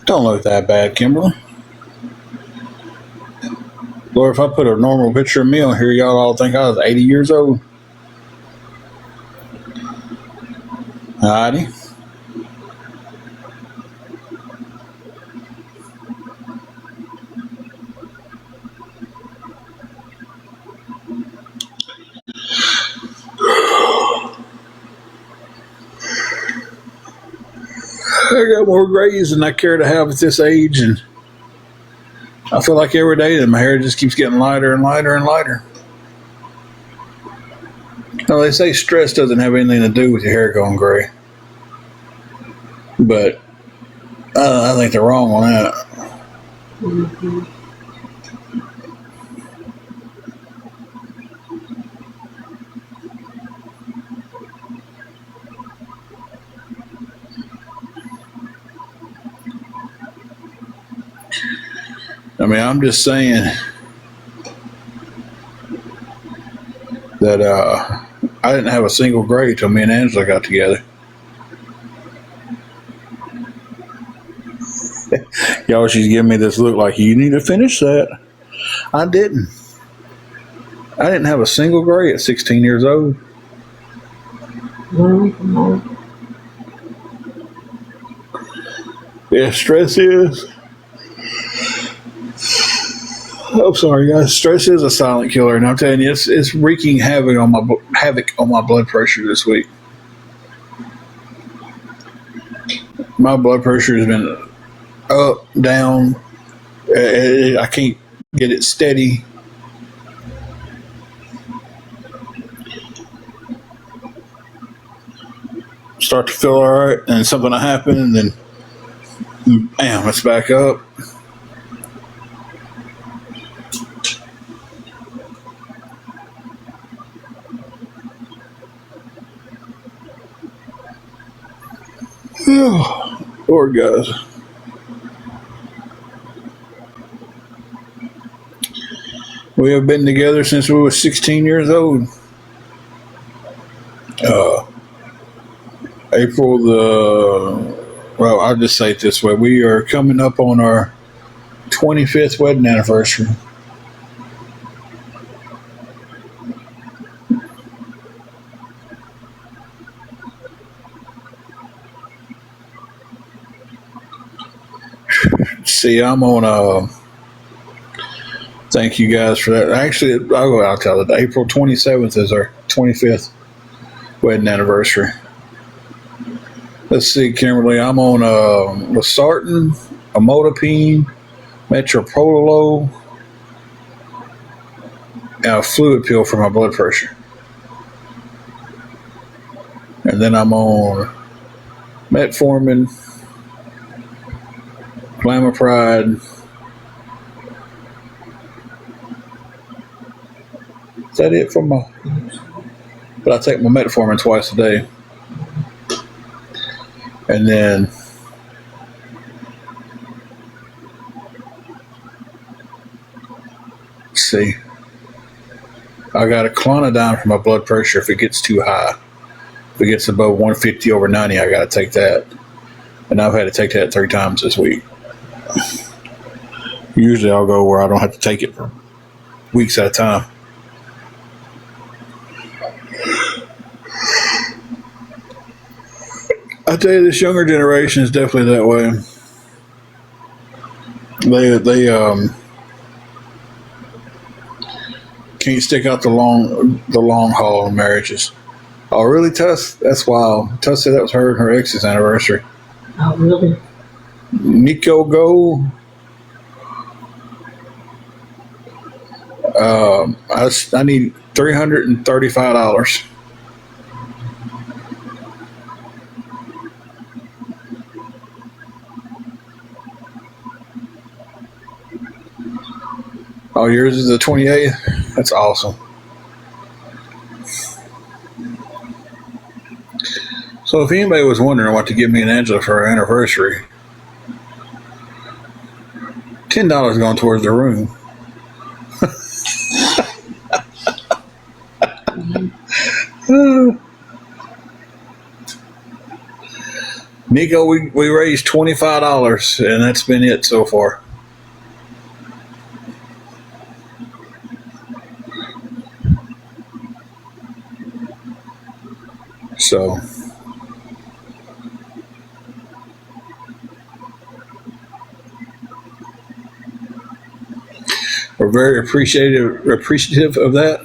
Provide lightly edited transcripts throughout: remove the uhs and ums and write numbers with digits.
Don't look that bad, Kimberly. Lord, if I put a normal picture of me on here, y'all all think I was 80 years old. Alrighty. I got more grays than I care to have at this age, and I feel like every day that my hair just keeps getting lighter and lighter and lighter. Now, they say stress doesn't have anything to do with your hair going gray, but I think they're wrong on that. Mm-hmm. I mean, I'm just saying that I didn't have a single gray till me and Angela got together. Y'all, she's giving me this look like, you need to finish that. I didn't. I didn't have a single gray at 16 years old. Mm-hmm. Yeah, stress is. I'm sorry, guys. Stress is a silent killer, and I'm telling you, it's wreaking havoc on my blood pressure this week. My blood pressure has been up, down. I can't get it steady. Start to feel all right, and something will happen, and then bam, it's back up. Lord, guys. We have been together since we were 16 years old. April well, I'll just say it this way. We are coming up on our 25th wedding anniversary. See, I'm on thank you guys for that. Actually, I'll tell it. April 27th is our 25th wedding anniversary. Let's see, Kimberly. I'm on Losartan, Amlodipine, Metoprolol, and a fluid pill for my blood pressure. And then I'm on metformin, Glamapride. Is that it for my? But I take my metformin twice a day. And then let's see, I got a Clonidine for my blood pressure if it gets too high. If it gets above 150 over 90, I got to take that. And I've had to take that 3 times this week. Usually I'll go where I don't have to take it for weeks at a time. I tell you, this younger generation is definitely that way. They can't stick out the long haul on marriages. Oh, really, Tuss? That's wild. Tuss said that was her and her ex's anniversary. Oh, really? Nico Go. I need $335. Oh, yours is the 28th? That's awesome. So if anybody was wondering what to give me and Angela for our anniversary, $10 going towards the room. Nico, we raised $25, and that's been it so far. So we're very appreciative of that,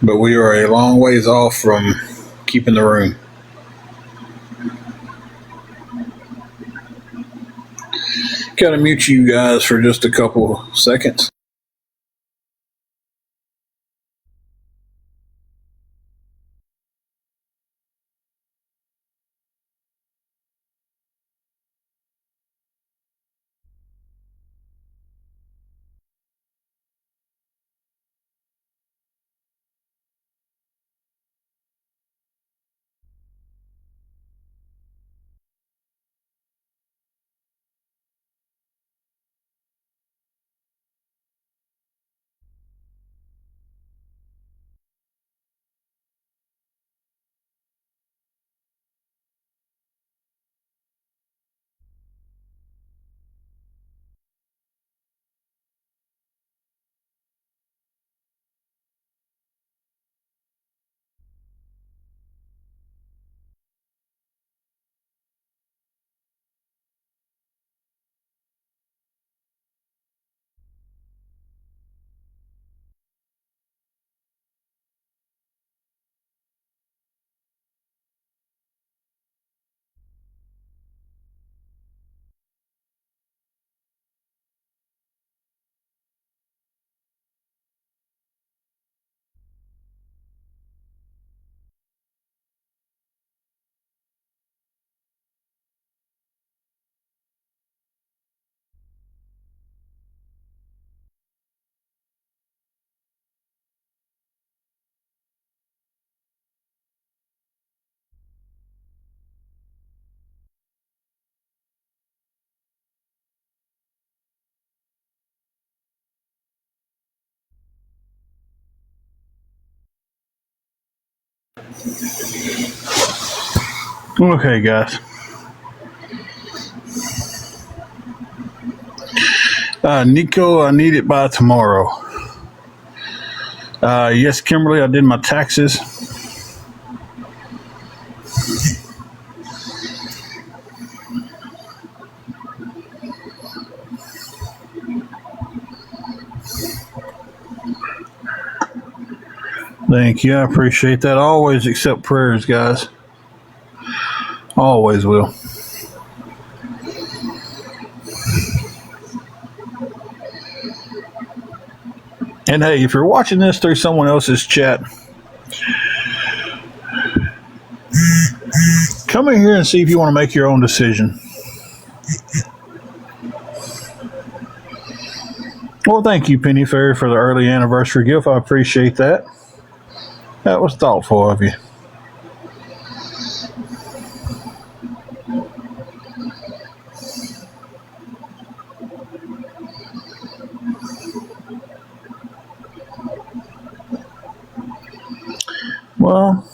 but we are a long ways off from keeping the room. Gotta mute you guys for just a couple seconds. Okay, guys. Nico, I need it by tomorrow. Yes, Kimberly, I did my taxes. Thank you. I appreciate that. I always accept prayers, guys. Always will. And hey, if you're watching this through someone else's chat, come in here and see if you want to make your own decision. Well, thank you, Penny Fairy, for the early anniversary gift. I appreciate that. That was thoughtful of you. Well,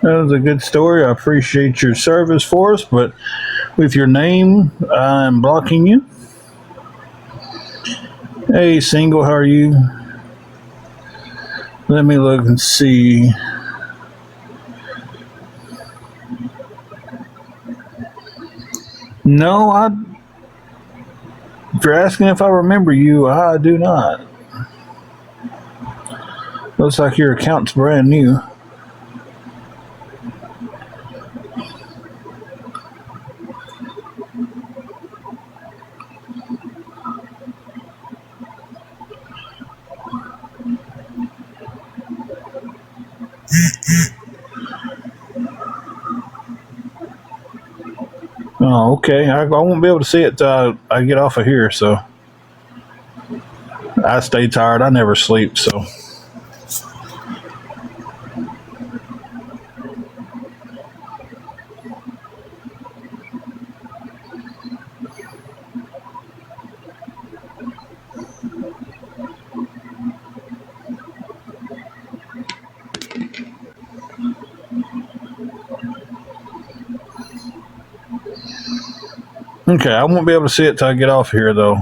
that was a good story. I appreciate your service for us, but with your name, I'm blocking you. Hey, Single, how are you? Let me look and see. No, if you're asking if I remember you, I do not. Looks like your account's brand new. Oh, okay. I won't be able to see it till I get off of here, so I stay tired. I never sleep, so. Okay, I won't be able to see it till I get off here, though.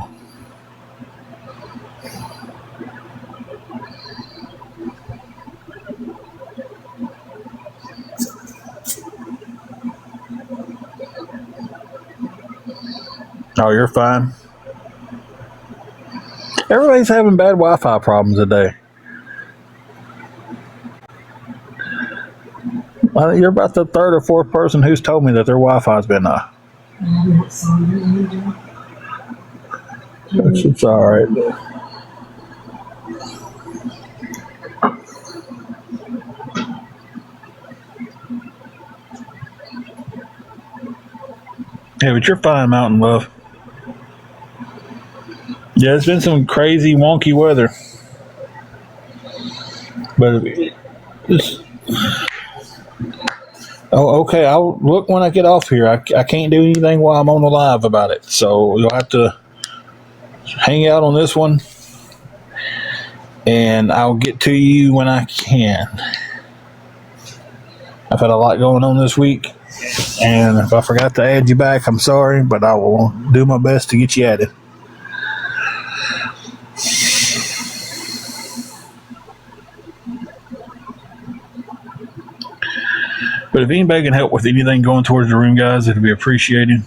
Oh, you're fine. Everybody's having bad Wi-Fi problems today. You're about the third or fourth person who's told me that their Wi-Fi's been I'm not sorry either. It's all right. Yeah, but you're fine, Mountain Love. Yeah, it's been some crazy, wonky weather. But it's, oh, okay. I'll look when I get off here. I can't do anything while I'm on the live about it. So you'll have to hang out on this one, and I'll get to you when I can. I've had a lot going on this week, and if I forgot to add you back, I'm sorry, but I will do my best to get you added. But if anybody can help with anything going towards the room, guys, it'd be appreciated.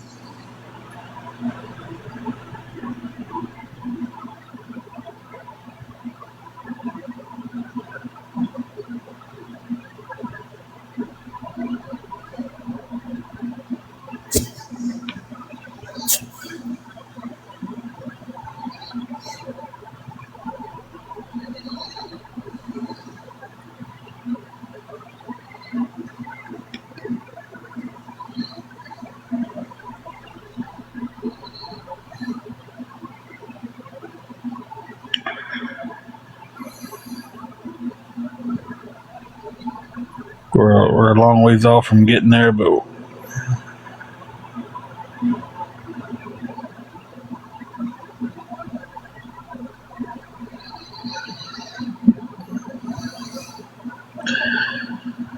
We're a long ways off from getting there, but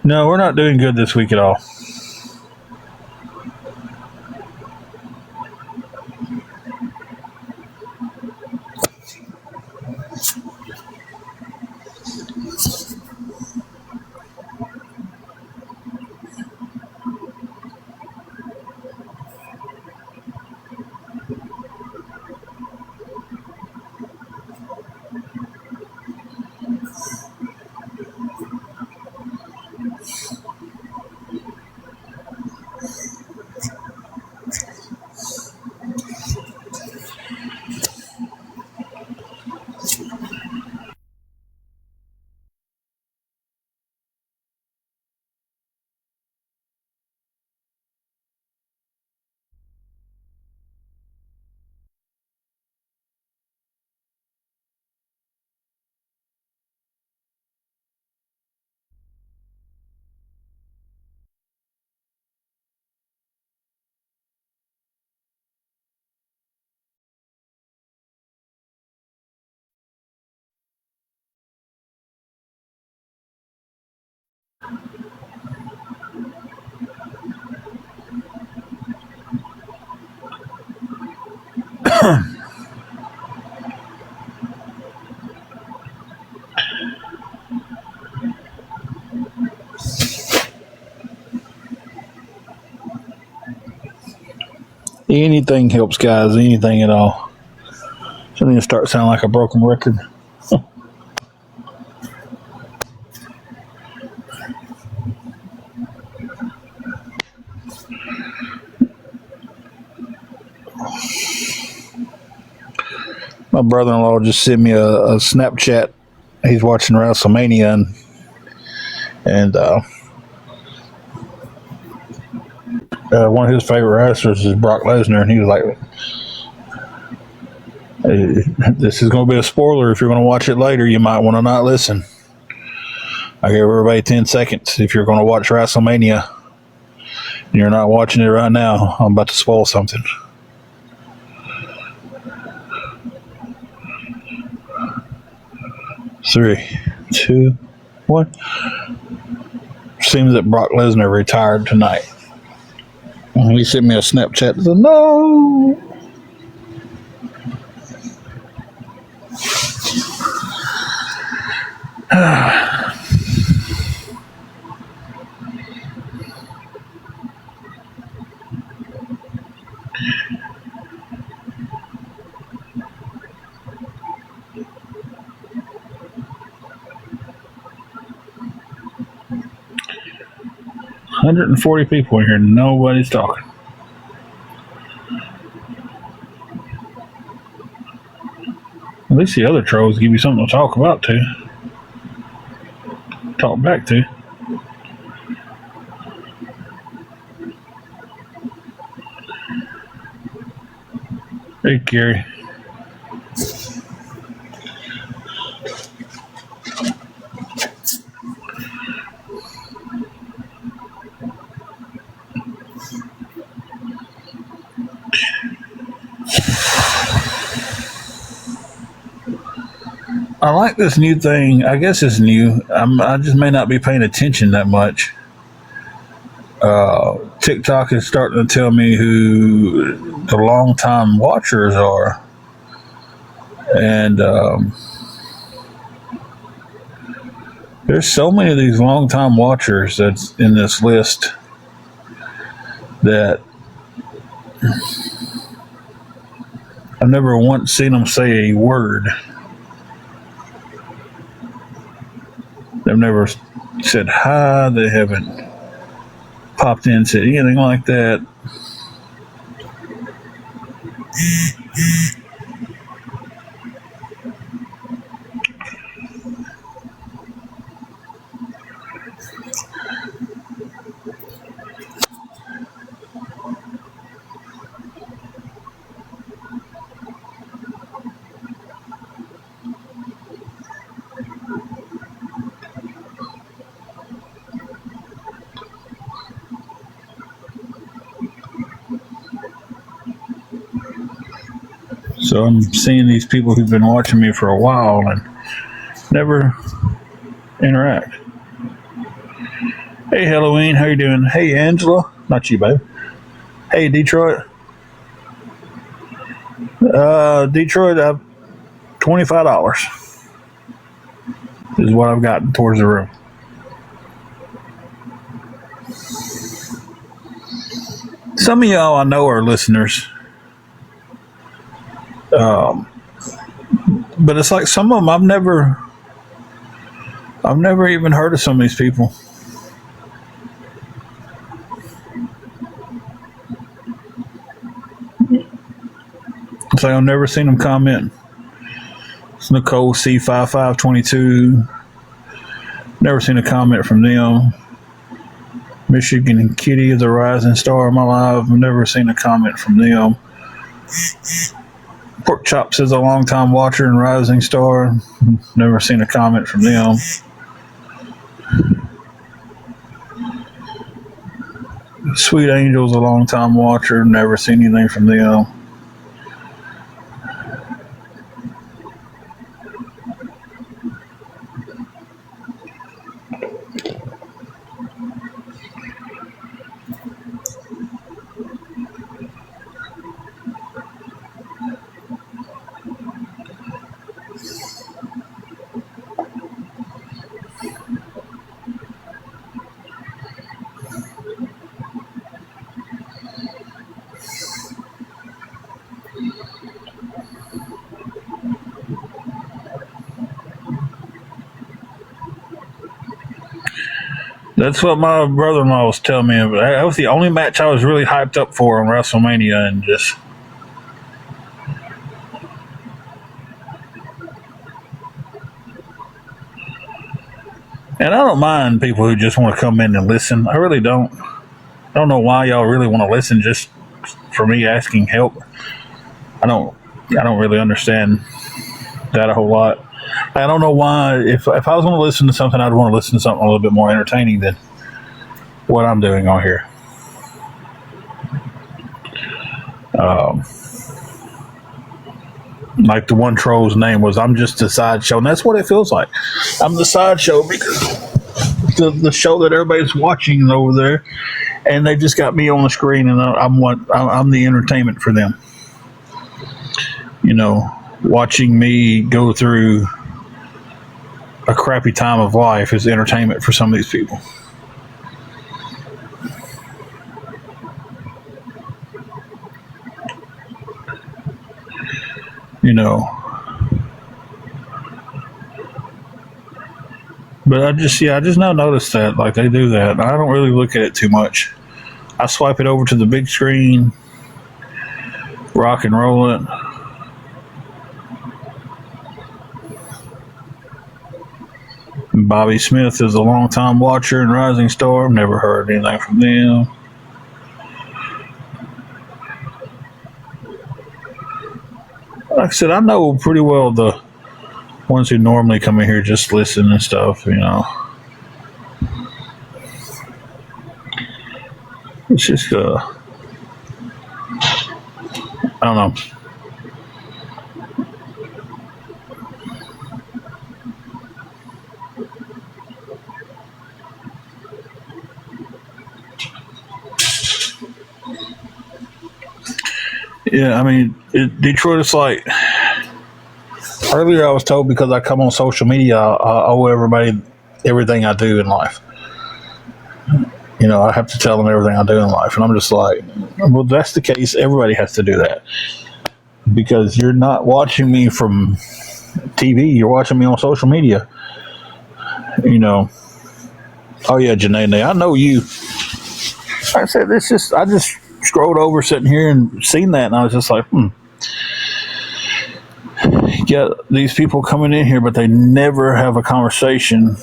no, we're not doing good this week at all. Anything helps, guys. Anything at all. So I need to start sounding like a broken record. My brother-in-law just sent me a Snapchat. He's watching WrestleMania, and one of his favorite wrestlers is Brock Lesnar, and he was like, hey, this is going to be a spoiler. If you're going to watch it later, you might want to not listen. I gave everybody 10 seconds. If you're going to watch WrestleMania and you're not watching it right now, I'm about to spoil something. Three, two, one. Seems that Brock Lesnar retired tonight. He sent me a Snapchat. Said, no. $140 people in here. Nobody's talking. At least the other trolls give you something to talk about too. Talk back to. Hey, Gary. I like this new thing. I guess it's new. I just may not be paying attention that much. TikTok is starting to tell me who the long-time watchers are. And there's so many of these long-time watchers that's in this list that I've never once seen them say a word. They've never said hi. They haven't popped in and said anything like that. So I'm seeing these people who've been watching me for a while and never interact. Hey, Halloween, how you doing? Hey, Angela. Not you, babe. Hey, Detroit. Detroit, $25 is what I've gotten towards the room. Some of y'all I know are listeners. But it's like some of them I've never even heard of some of these people. It's like I've never seen them comment. It's Nicole C5522. Never seen a comment from them. Michigan and Kitty is a rising star of my life. I've never seen a comment from them. Pork Chops is a long-time watcher and rising star. Never seen a comment from them. Sweet Angel's a long-time watcher. Never seen anything from them. That's what my brother-in-law was telling me. That was the only match I was really hyped up for on WrestleMania, and just and I don't mind people who just want to come in and listen. I really don't. I don't know why y'all really want to listen just for me asking help. I don't really understand that a whole lot. I don't know why. If I was going to listen to something, I'd want to listen to something a little bit more entertaining than what I'm doing on here. Like the one troll's name was, I'm just a sideshow, and that's what it feels like. I'm the sideshow because the show that everybody's watching over there and they just got me on the screen, and I'm the entertainment for them. You know, watching me go through a crappy time of life is entertainment for some of these people. You know, but I just now noticed that like they do that. I don't really look at it too much. I swipe it over to the big screen, rock and roll it. Bobby Smith is a longtime watcher and rising star. Never heard anything from them. Like I said, I know pretty well the ones who normally come in here just listen and stuff. You know, it's just I don't know. Yeah, I mean, Detroit is like earlier. I was told because I come on social media, I owe everybody everything I do in life. You know, I have to tell them everything I do in life, and I'm just like, well, that's the case. Everybody has to do that because you're not watching me from TV. You're watching me on social media. You know. Oh yeah, Janae, I know you. Like I said, it's just I just scrolled over sitting here and seen that, and I was just like, get these people coming in here, but they never have a conversation.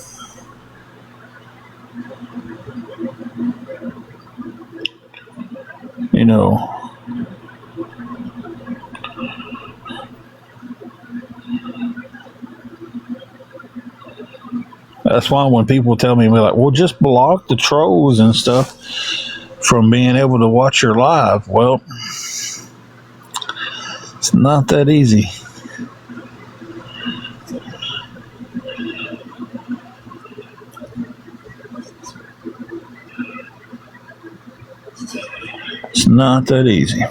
You know, that's why when people tell me, like, well, just block the trolls and stuff from being able to watch your live. Well, it's not that easy. It's not that easy.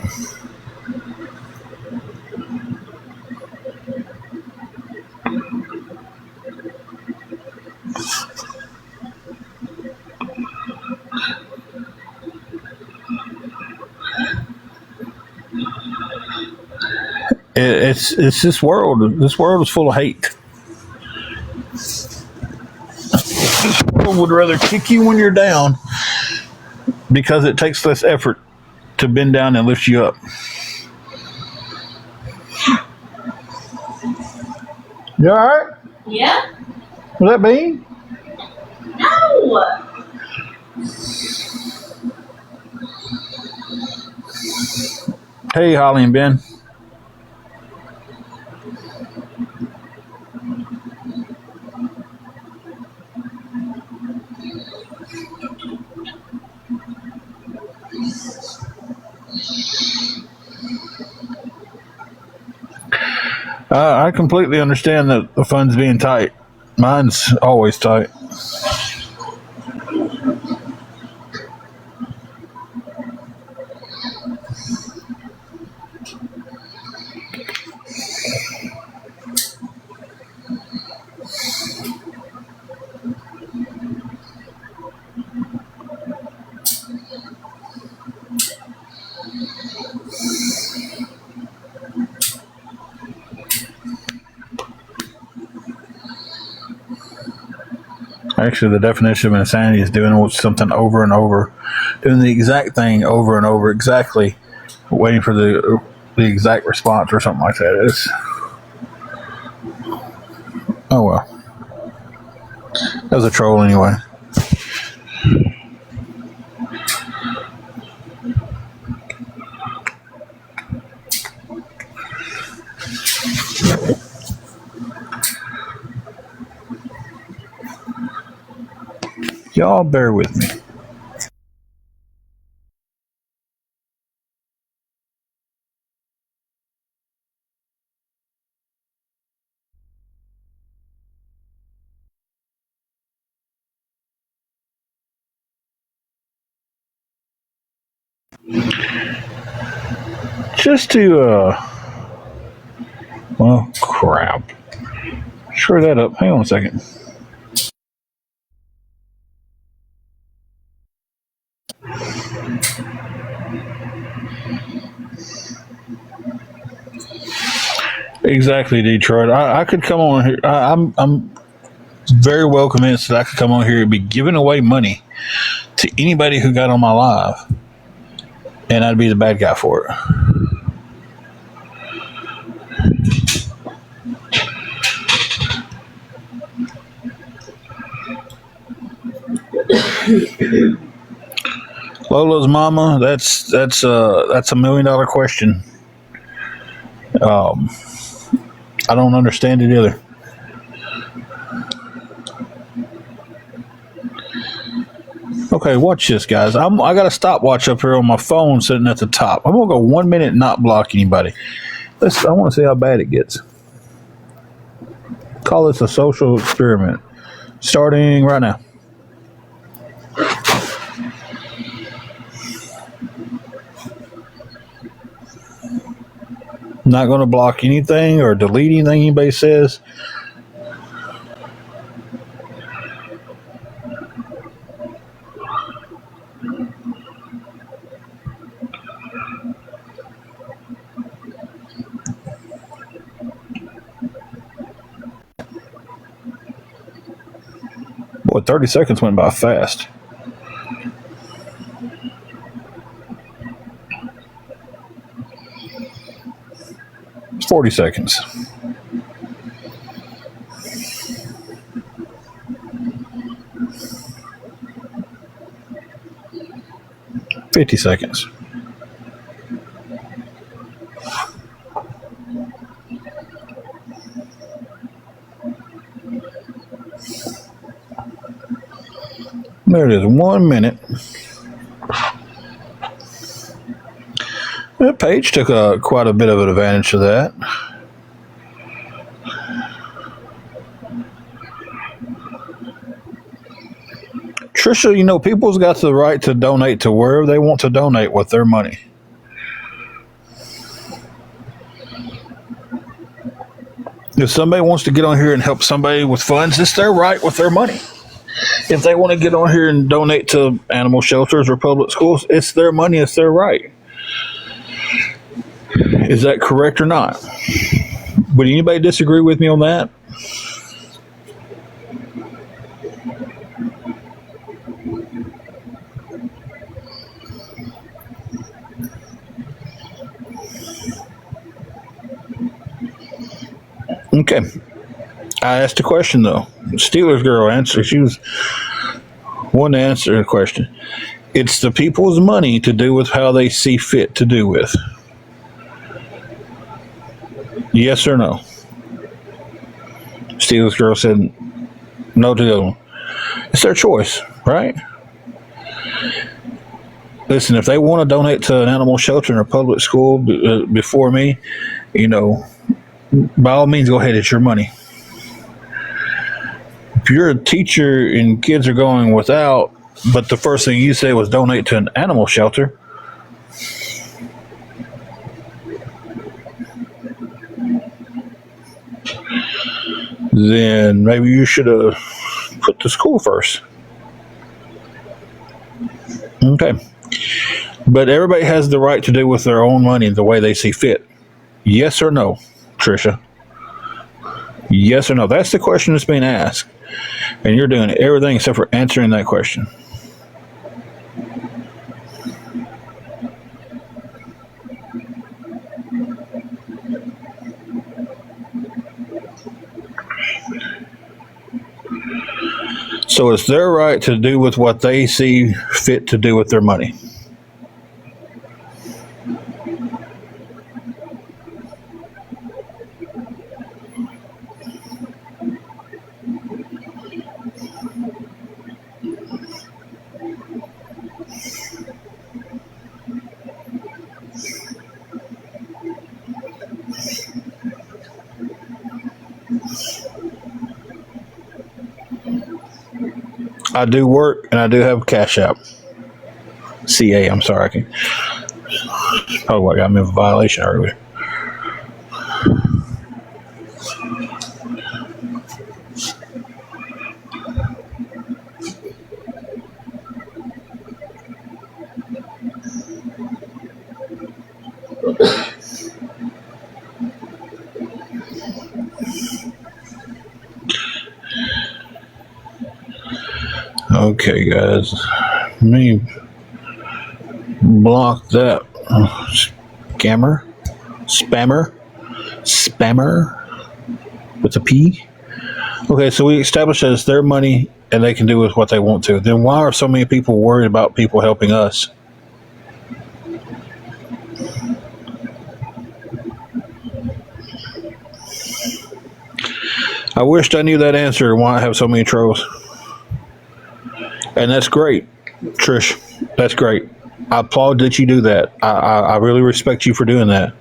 It's this world. This world is full of hate. This world would rather kick you when you're down because it takes less effort to bend down and lift you up. You all right? Yeah? Was that Bean? No! Hey, Holly and Ben. I completely understand that the fun's being tight. Mine's always tight. Actually, the definition of insanity is doing something over and over, doing the exact thing over and over, exactly, waiting for the exact response or something like that. It's oh well. That was a troll anyway. Y'all bear with me. Just to, well, crap. Screw that up. Hang on a second. Exactly, Detroit. I could come on here. I'm very well convinced that I could come on here and be giving away money to anybody who got on my live, and I'd be the bad guy for it. Lola's mama. That's $1 million question. I don't understand it either. Okay, watch this, guys. I got a stopwatch up here on my phone sitting at the top. I'm gonna go 1 minute and not block anybody. I want to see how bad it gets. Call this a social experiment. Starting right now. Not going to block anything or delete anything anybody says. Boy, 30 seconds went by fast. It's 40 seconds. $50 seconds. There it is, 1 minute. That page took quite a bit of an advantage of that. Trisha, you know, people's got the right to donate to wherever they want to donate with their money. If somebody wants to get on here and help somebody with funds, it's their right with their money. If they want to get on here and donate to animal shelters or public schools, it's their money, it's their right. Is that correct or not? Would anybody disagree with me on that? Okay. I asked a question, though. Steelers girl answered. She was one to answer the question. It's the people's money to do with how they see fit to do with. Yes or no? Steelers girl said no to the other one. It's their choice, right? Listen, if they want to donate to an animal shelter in a public school before me, you know, by all means, go ahead. It's your money. If you're a teacher and kids are going without, but the first thing you say was donate to an animal shelter, then maybe you should have put the school first. Okay. But everybody has the right to do with their own money the way they see fit. Yes or no, Trisha? Yes or no? That's the question that's being asked. And you're doing everything except for answering that question. So it's their right to do with what they see fit to do with their money. I do work and I do have Cash App. CA, I'm sorry. Probably what got me in violation earlier. Okay, guys. Let me block that spammer with a P. Okay, so we established that it's their money and they can do with what they want to. Then why are so many people worried about people helping us? I wished I knew that answer and why I have so many trolls. And that's great, Trish. That's great. I applaud that you do that. I really respect you for doing that.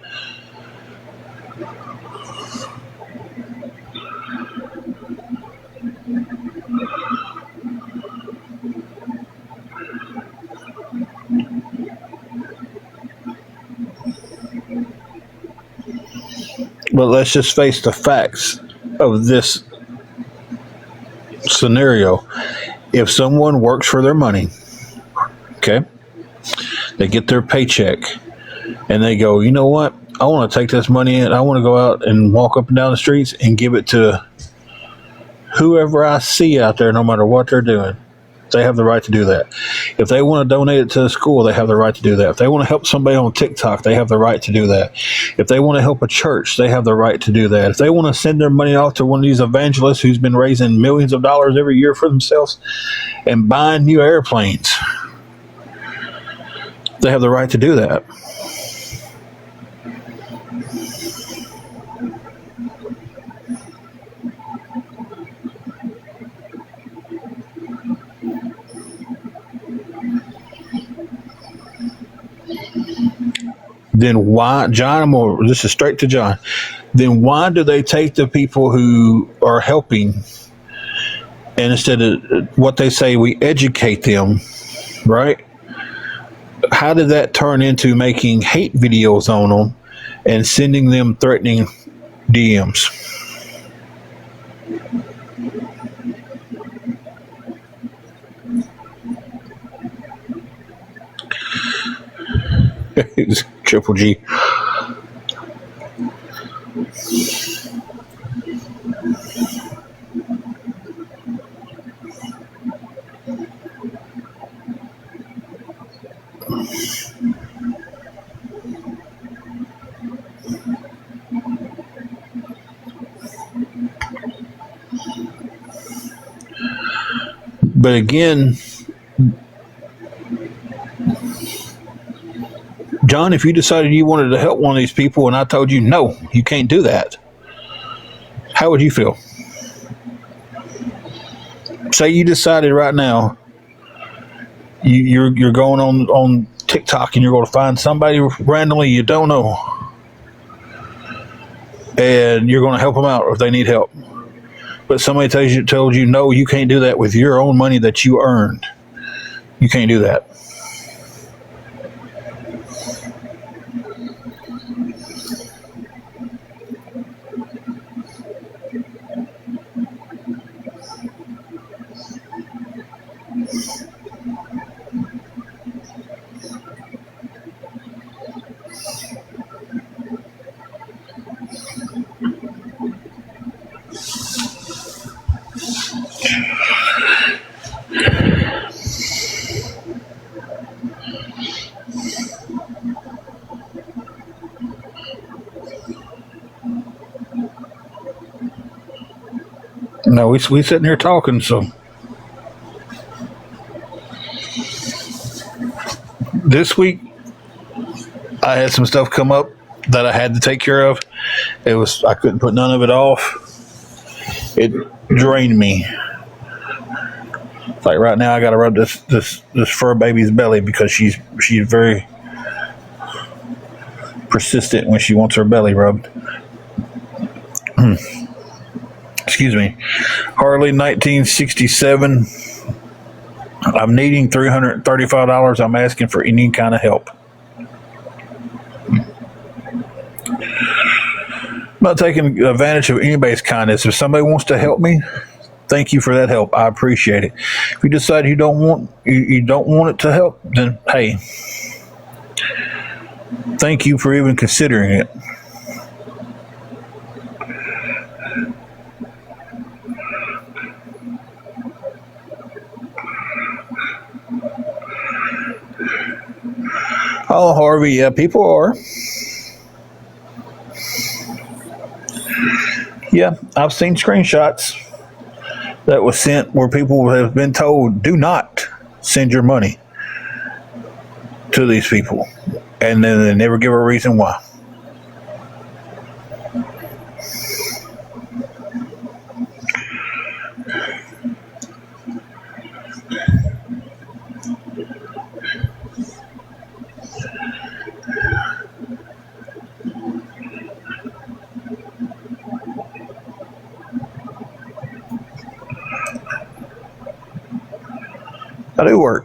But let's just face the facts of this scenario. If someone works for their money, okay, they get their paycheck and they go, you know what? I want to take this money and I want to go out and walk up and down the streets and give it to whoever I see out there, no matter what they're doing. They have the right to do that. If they want to donate it to a school, they have the right to do that. If they want to help somebody on TikTok, they have the right to do that. If they want to help a church, they have the right to do that. If they want to send their money off to one of these evangelists who's been raising millions of dollars every year for themselves and buying new airplanes, they have the right to do that. Then why, John, this is straight to John. Then why do they take the people who are helping and instead of what they say, we educate them, right? How did that turn into making hate videos on them and sending them threatening DMs? Triple G. But again, John, if you decided you wanted to help one of these people and I told you, no, you can't do that, how would you feel? Say you decided right now you're going on TikTok and you're going to find somebody randomly you don't know and you're going to help them out if they need help. But somebody told you, no, you can't do that with your own money that you earned. You can't do that. No, we sitting here talking, so this week I had some stuff come up that I had to take care of. I couldn't put none of it off. It drained me. Like right now I gotta rub this fur baby's belly because she's very persistent when she wants her belly rubbed. Excuse me. Harley 1967. I'm needing $335. I'm asking for any kind of help. not taking advantage of anybody's kindness. If somebody wants to help me, thank you for that help. I appreciate it. If you decide you don't want it to help, then hey, thank you for even considering it. Oh, Harvey, yeah, people are. Yeah, I've seen screenshots that was sent where people have been told, do not send your money to these people. And then they never give a reason why. I do work.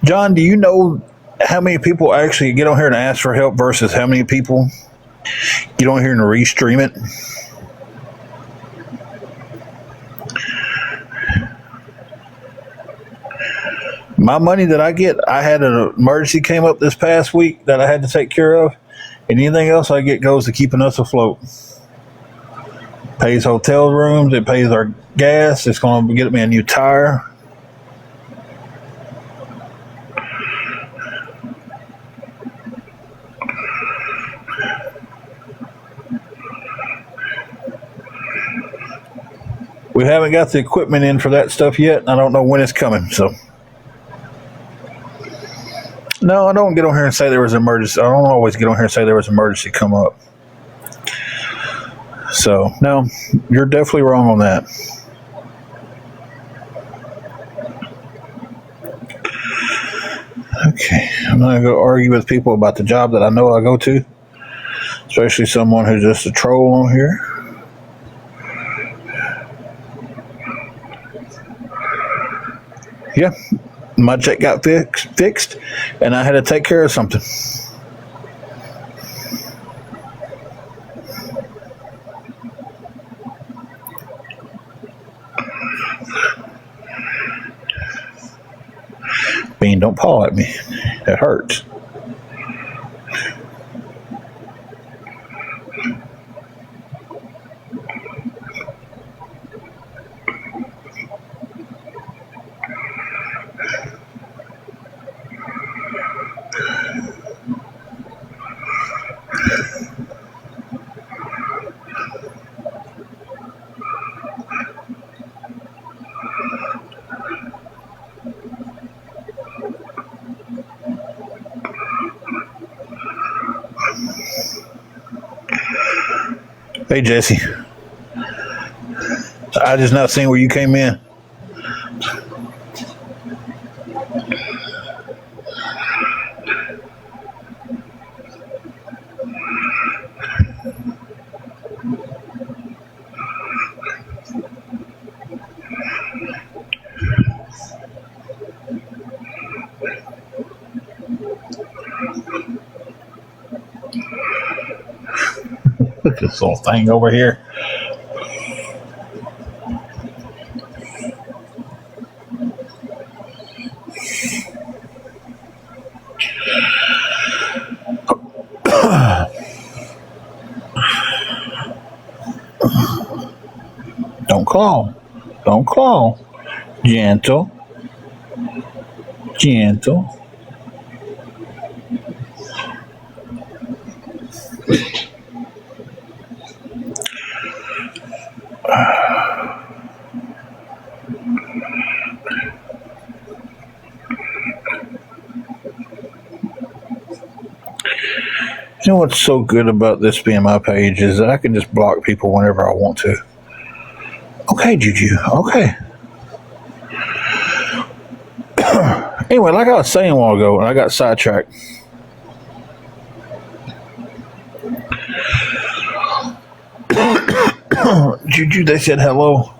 John, do you know how many people actually get on here and ask for help versus how many people get on here and restream it? My money that I get, I had an emergency came up this past week that I had to take care of. And anything else I get goes to keeping us afloat. Pays hotel rooms. It pays our gas. It's going to get me a new tire. We haven't got the equipment in for that stuff yet. And I don't know when it's coming. So, no, I don't get on here and say there was an emergency. I don't always get on here and say there was an emergency come up. So, no, you're definitely wrong on that. Okay, I'm not going to go argue with people about the job that I know I go to, especially someone who's just a troll on here. Yeah, my check got fixed, and I had to take care of something. Bean, don't paw at me. It hurts. Hey, Jesse. I just not seen where you came in. Look at this little thing over here. Don't claw. Don't claw. Gentle. Gentle. You know what's so good about this being my page is that I can just block people whenever I want to. Okay, Juju. Okay. Anyway, like I was saying a while ago, and I got sidetracked. Juju, they said hello.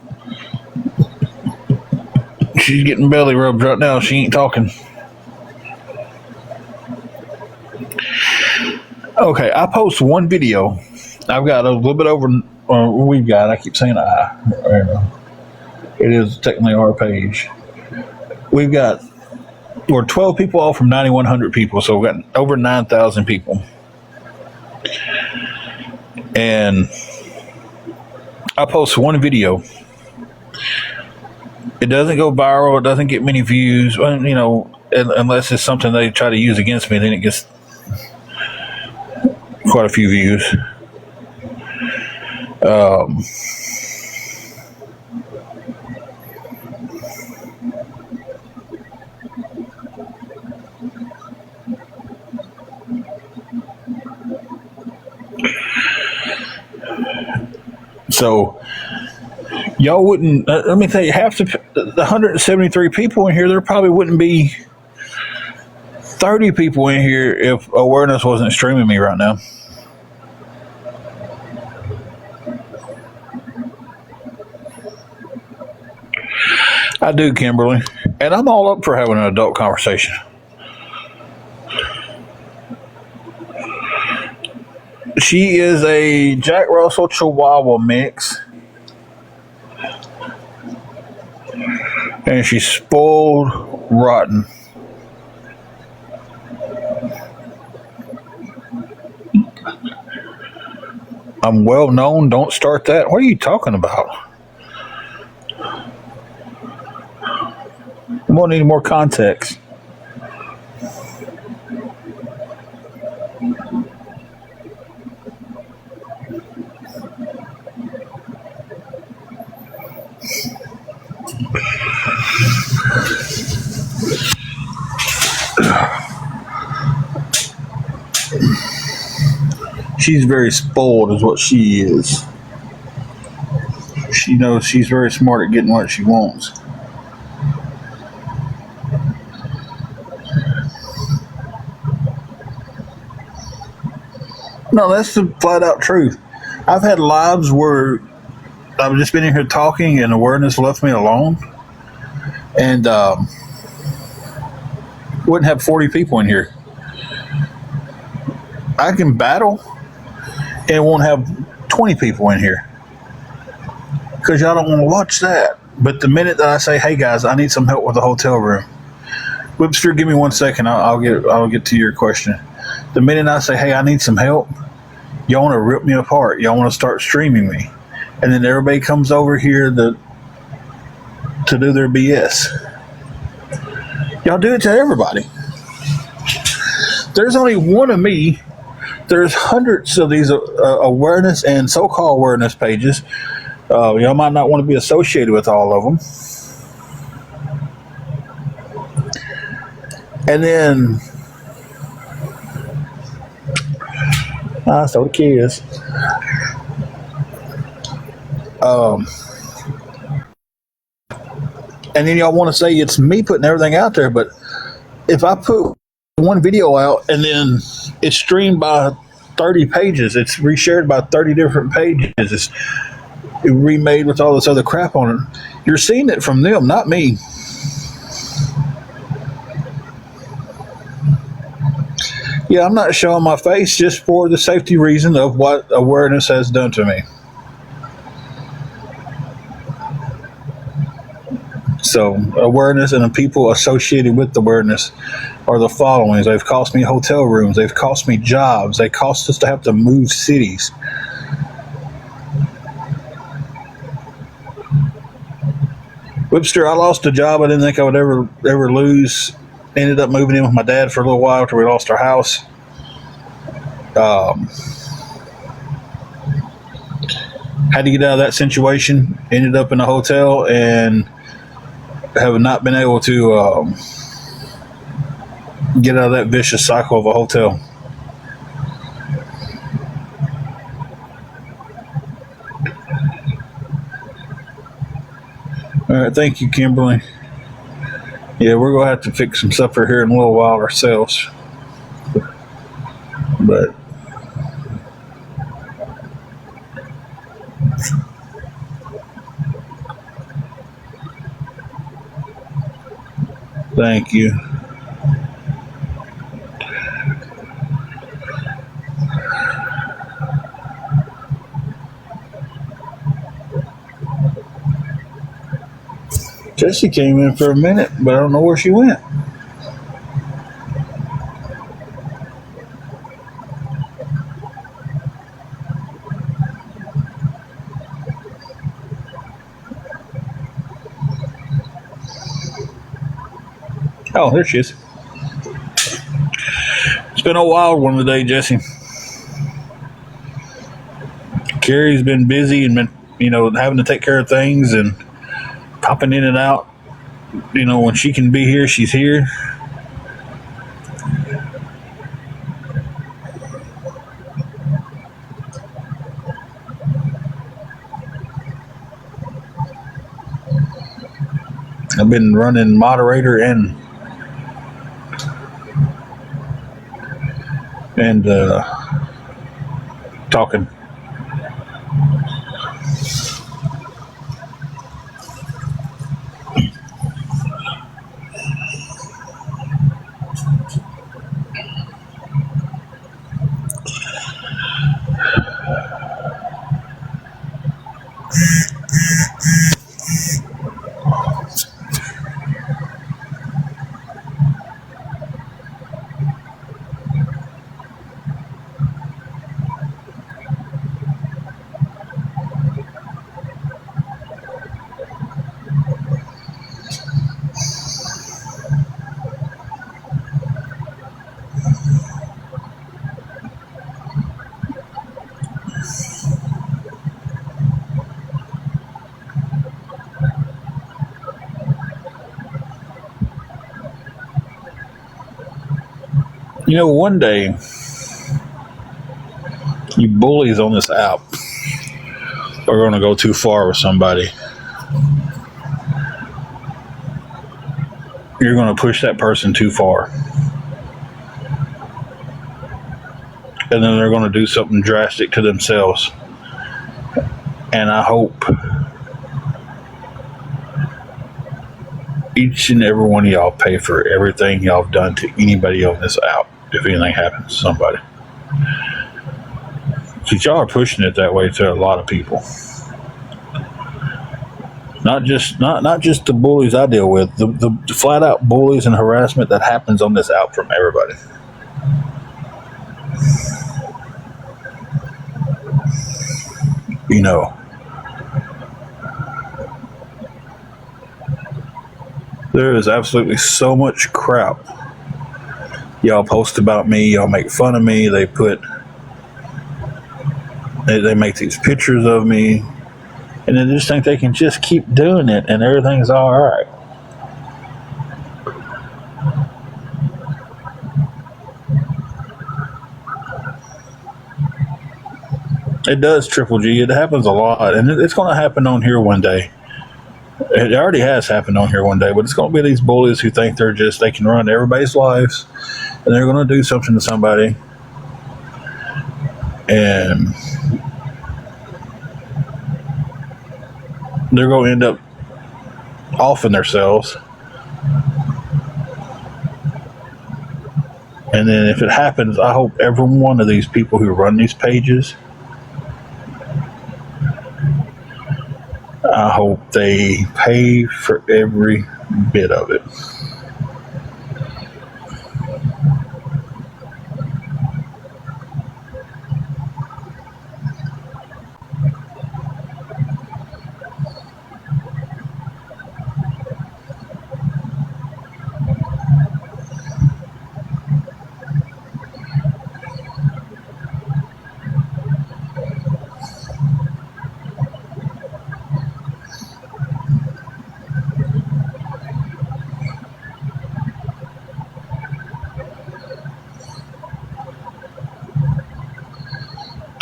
She's getting belly rubs right now. She ain't talking. Okay, I post one video. I've got a little bit over. We've got. I keep saying I. It is technically our page. We're 12 people off from 9,100 people, so we've got over 9,000 people. And I post one video. It doesn't go viral. It doesn't get many views. Unless it's something they try to use against me, then it gets quite a few views. So y'all wouldn't. Let me tell you, half the 173 people in here, there probably wouldn't be 30 people in here if awareness wasn't streaming me right now. I do, Kimberly, and I'm all up for having an adult conversation. She is a Jack Russell Chihuahua mix. And she's spoiled rotten. I'm well known. Don't start that. What are you talking about? I'm going to need more context. She's very spoiled is what she is. She knows she's very smart at getting what she wants. No, that's the flat out truth. I've had lives where I've just been in here talking and awareness left me alone. And wouldn't have 40 people in here. I can battle and won't have 20 people in here because y'all don't want to watch that. But the minute that I say, "Hey guys, I need some help with the hotel room," Webster, give me 1 second. I'll get to your question. The minute I say, "Hey, I need some help," y'all want to rip me apart. Y'all want to start streaming me, and then everybody comes over here to do their BS. Y'all do it to everybody. There's only one of me. There's hundreds of these awareness and so-called awareness pages. Y'all might not want to be associated with all of them. And then, so the kids. And then y'all want to say it's me putting everything out there, but if I put one video out and then it's streamed by 30 pages, it's reshared by 30 different pages, it's remade with all this other crap on it, you're seeing it from them, not me. Yeah, I'm not showing my face just for the safety reason of what awareness has done to me. So awareness and the people associated with awareness are the following. They've cost me hotel rooms. They've cost me jobs. They cost us to have to move cities. Webster, I lost a job I didn't think I would ever lose. Ended up moving in with my dad for a little while after we lost our house. Had to get out of that situation. Ended up in a hotel and have not been able to get out of that vicious cycle of a hotel. All right, thank you, Kimberly. Yeah, we're going to have to fix some supper here in a little while ourselves. But Thank you. Jessie came in for a minute, but I don't know where she went. Oh, there she is. It's been a wild one today, Jessie. Carrie's been busy and been, having to take care of things and popping in and out. When she can be here, she's here. I've been running moderator and talking. One day, you bullies on this app are going to go too far with somebody. You're going to push that person too far. And then they're going to do something drastic to themselves. And I hope each and every one of y'all pay for everything y'all have done to anybody on this app if anything happens to somebody. Because y'all are pushing it that way to a lot of people. Not just the bullies I deal with, the flat out bullies and harassment that happens on this app from everybody. There is absolutely so much crap y'all post about me. Y'all make fun of me. They make these pictures of me, and they just think they can just keep doing it and everything's all right. It does, Triple G. It happens a lot, and it's going to happen on here one day. It already has happened on here one day, but it's going to be these bullies who think they can run everybody's lives, and they're going to do something to somebody, and they're going to end up offing themselves. And then if it happens, I hope every one of these people who run these pages, I hope they pay for every bit of it.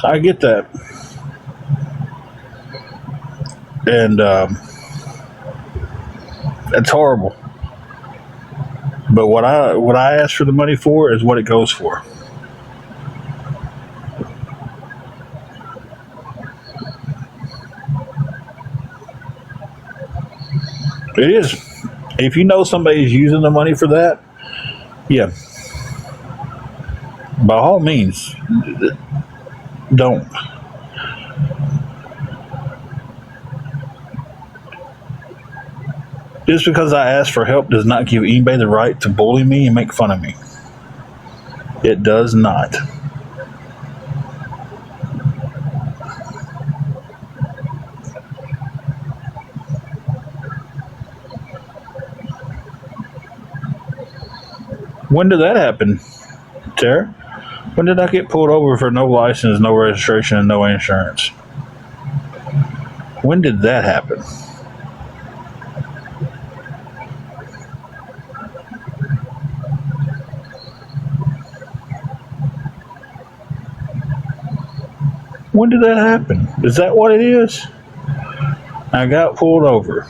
I get that. And it's horrible. But what I ask for the money for is what it goes for. It is. If you know somebody's using the money for that, yeah, by all means, don't. Just because I ask for help does not give anybody the right to bully me and make fun of me. It does not. When did that happen, Tara? When did I get pulled over for no license, no registration, and no insurance? When did that happen? When did that happen? Is that what it is? I got pulled over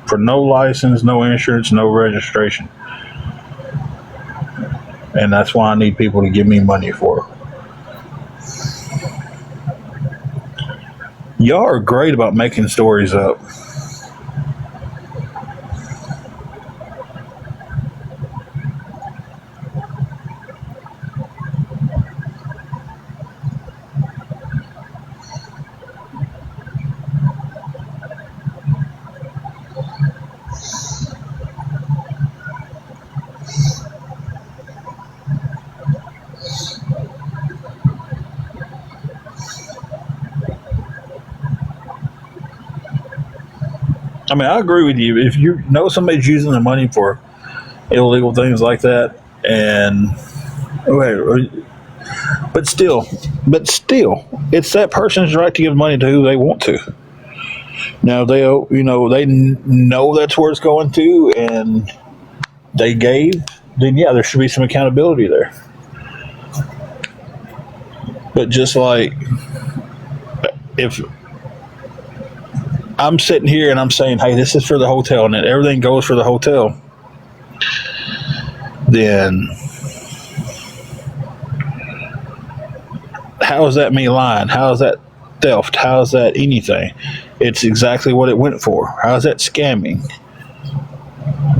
for no license, no insurance, no registration. And that's why I need people to give me money for. Y'all are great about making stories up. I mean, I agree with you. If you know somebody's using the money for illegal things like that, and but still, it's that person's right to give money to who they want to. Now they know that's where it's going to, and they gave. Then yeah, there should be some accountability there. But just like if I'm sitting here and I'm saying, hey, this is for the hotel, and then everything goes for the hotel, then how is that me lying? How is that theft? How is that anything? It's exactly what it went for. How is that scamming?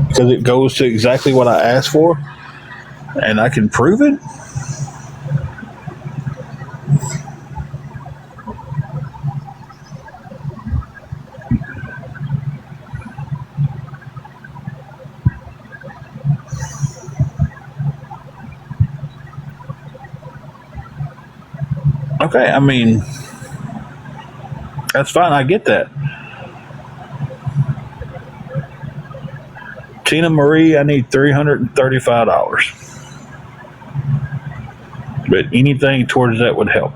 Because it goes to exactly what I asked for, and I can prove it. Okay, I mean, that's fine. I get that. Tina Marie, I need $335. But anything towards that would help.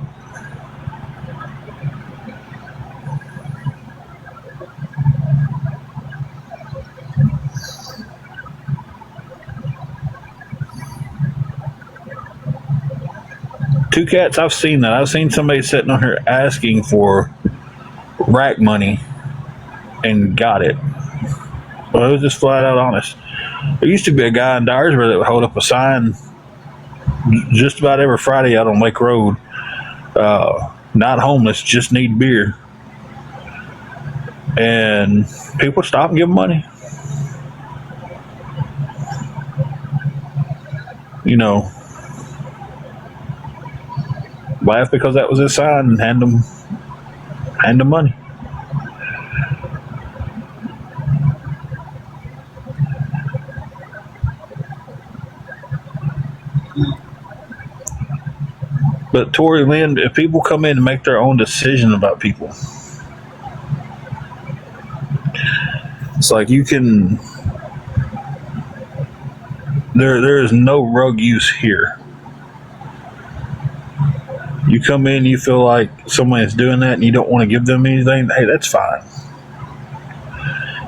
Two Cats, I've seen that. I've seen somebody sitting on here asking for rack money and got it. Well, it was just flat out honest. There used to be a guy in Dyersburg that would hold up a sign just about every Friday out on Lake Road. Not homeless, just need beer. And people would stop and give him money. You know, laugh because that was his sign and hand him money. But Tori Lynn, if people come in and make their own decision about people, it's like you can. There is no rug use here. You come in, you feel like someone is doing that, and you don't want to give them anything. Hey, that's fine.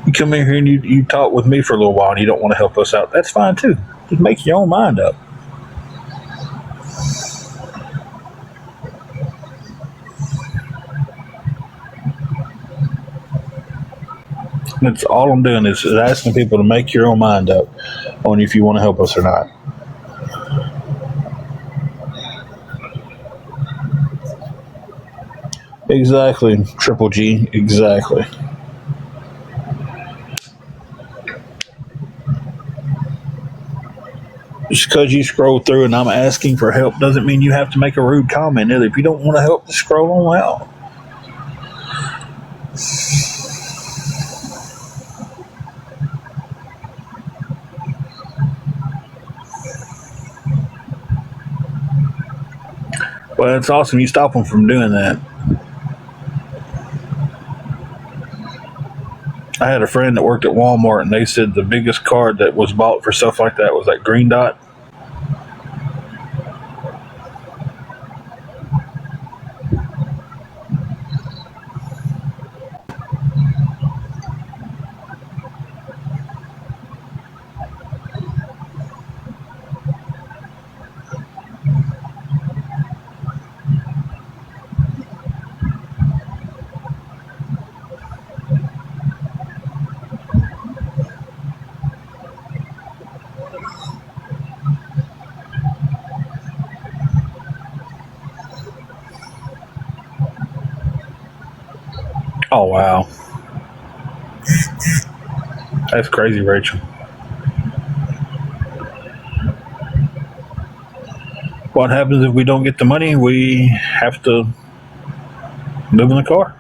You come in here and you talk with me for a little while, and you don't want to help us out. That's fine too. Just make your own mind up. That's all I'm doing is asking people to make your own mind up on if you want to help us or not. Exactly, Triple G. Exactly. Just because you scroll through and I'm asking for help doesn't mean you have to make a rude comment either. If you don't want to help, just scroll on out. Well, it's awesome you stop them from doing that. I had a friend that worked at Walmart, and they said the biggest card that was bought for stuff like that was that green dot. Oh, wow. That's crazy, Rachel. What happens if we don't get the money? We have to live in the car.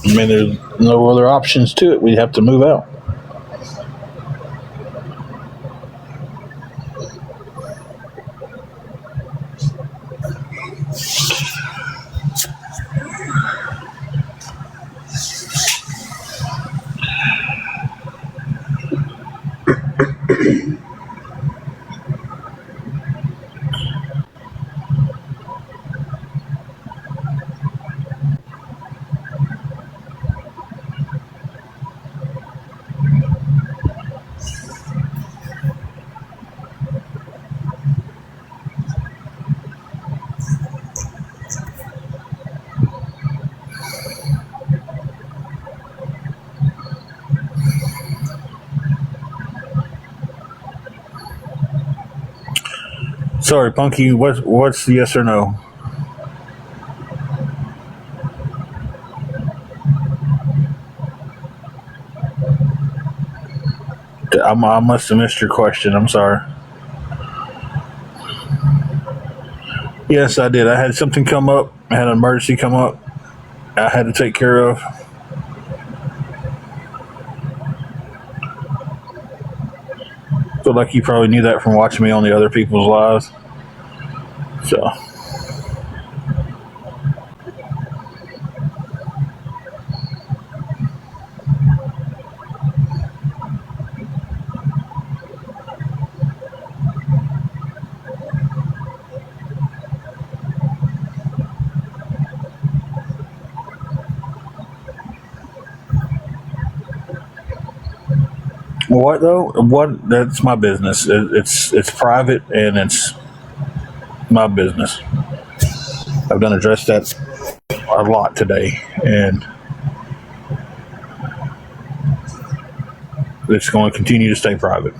I mean, there's no other options to it. We'd have to move out. Sorry, Punky. What's the yes or no? I must have missed your question. I'm sorry. Yes, I did. I had something come up. I had an emergency come up. I had to take care of. Feel like you probably knew that from watching me on the other people's lives. So, what though? What? That's my business. It's private and it's my business. I've done address that a lot today, and it's going to continue to stay private.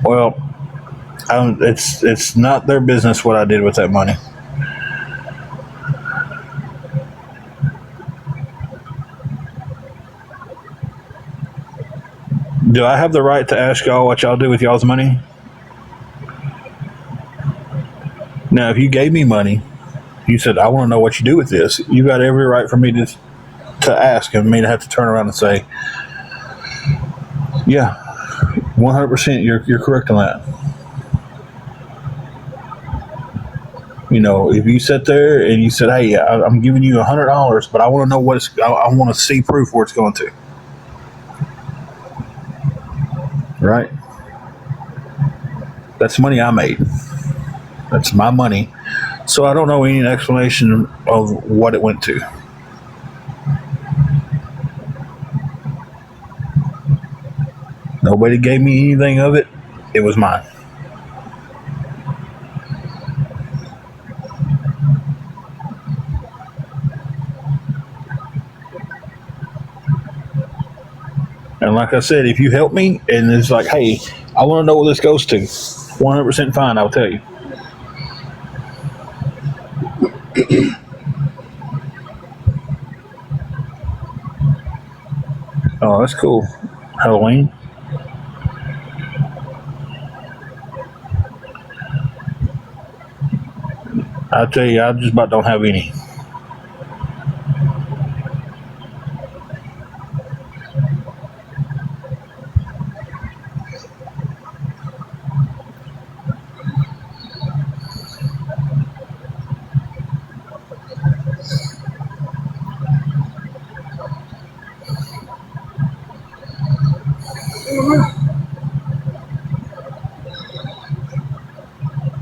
Well, it's not their business what I did with that money. Do I have the right to ask y'all what y'all do with y'all's money? Now, if you gave me money, you said, I want to know what you do with this. You got every right for me to ask and me to have to turn around and say, yeah, 100% you're correct on that. You know, if you sit there and you said, hey, I'm giving you $100, but I want to know I want to see proof where it's going to. Right? That's money I made. That's my money. So I don't know any explanation of what it went to. Nobody gave me anything of it. It was mine. And like I said, if you help me and it's like, hey, I want to know what this goes to, 100% fine, I'll tell you. Oh, that's cool. Halloween. I tell you, I just about don't have any.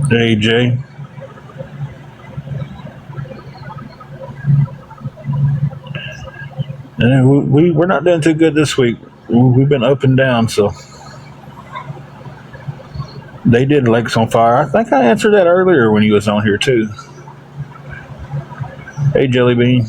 Hey, Jay. Yeah, we're not doing too good this week. We've been up and down, so they did Lakes on Fire. I think I answered that earlier when you was on here too. Hey, Jelly Bean.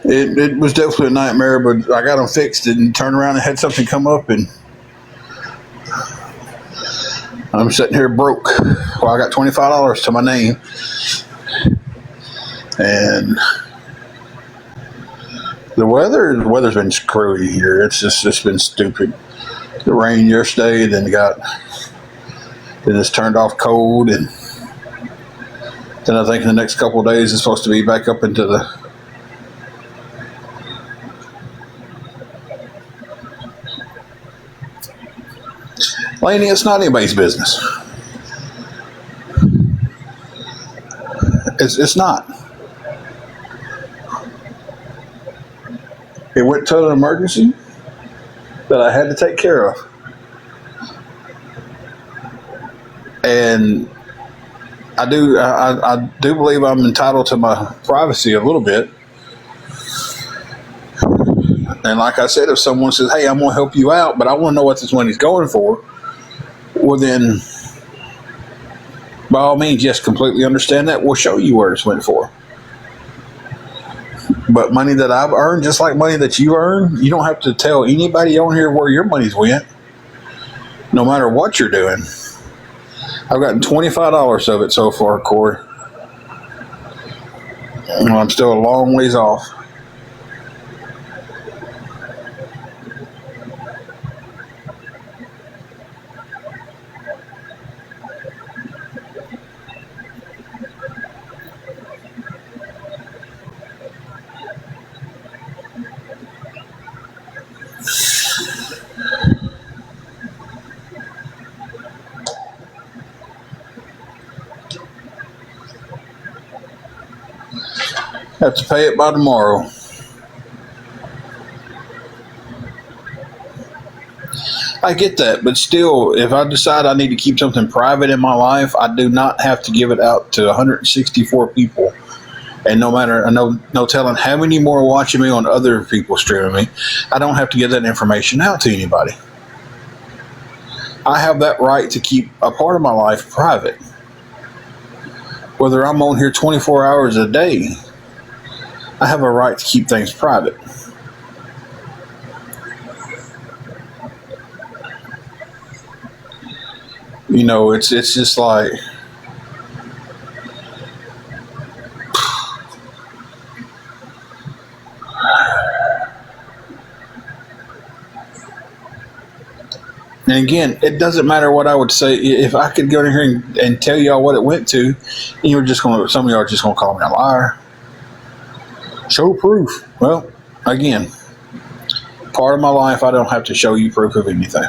It was definitely a nightmare, but I got them fixed and turned around and had something come up, and I'm sitting here broke. Well, I got $25 to my name, and the weather's been screwy here. It's been stupid. It rained yesterday, then it's turned off cold, and then I think in the next couple of days it's supposed to be back up into the. Laney, it's not anybody's business. It's not. It went to an emergency that I had to take care of. And I do believe I'm entitled to my privacy a little bit. And like I said, if someone says, hey, I'm going to help you out, but I want to know what this money's going for, well, then, by all means, yes, completely understand that. We'll show you where it's went for. But money that I've earned, just like money that you earn, you don't have to tell anybody on here where your money's went, no matter what you're doing. I've gotten $25 of it so far, Corey. Well, I'm still a long ways off. Have to pay it by tomorrow. I get that, but still, if I decide I need to keep something private in my life, I do not have to give it out to 164 people. And no telling how many more watching me on other people streaming me, I don't have to give that information out to anybody. I have that right to keep a part of my life private. Whether I'm on here 24 hours a day, I have a right to keep things private. It's just like, and again, it doesn't matter what I would say. If I could go in here and tell y'all what it went to, and some of y'all are just gonna call me a liar. Show proof. Well, again, part of my life, I don't have to show you proof of anything.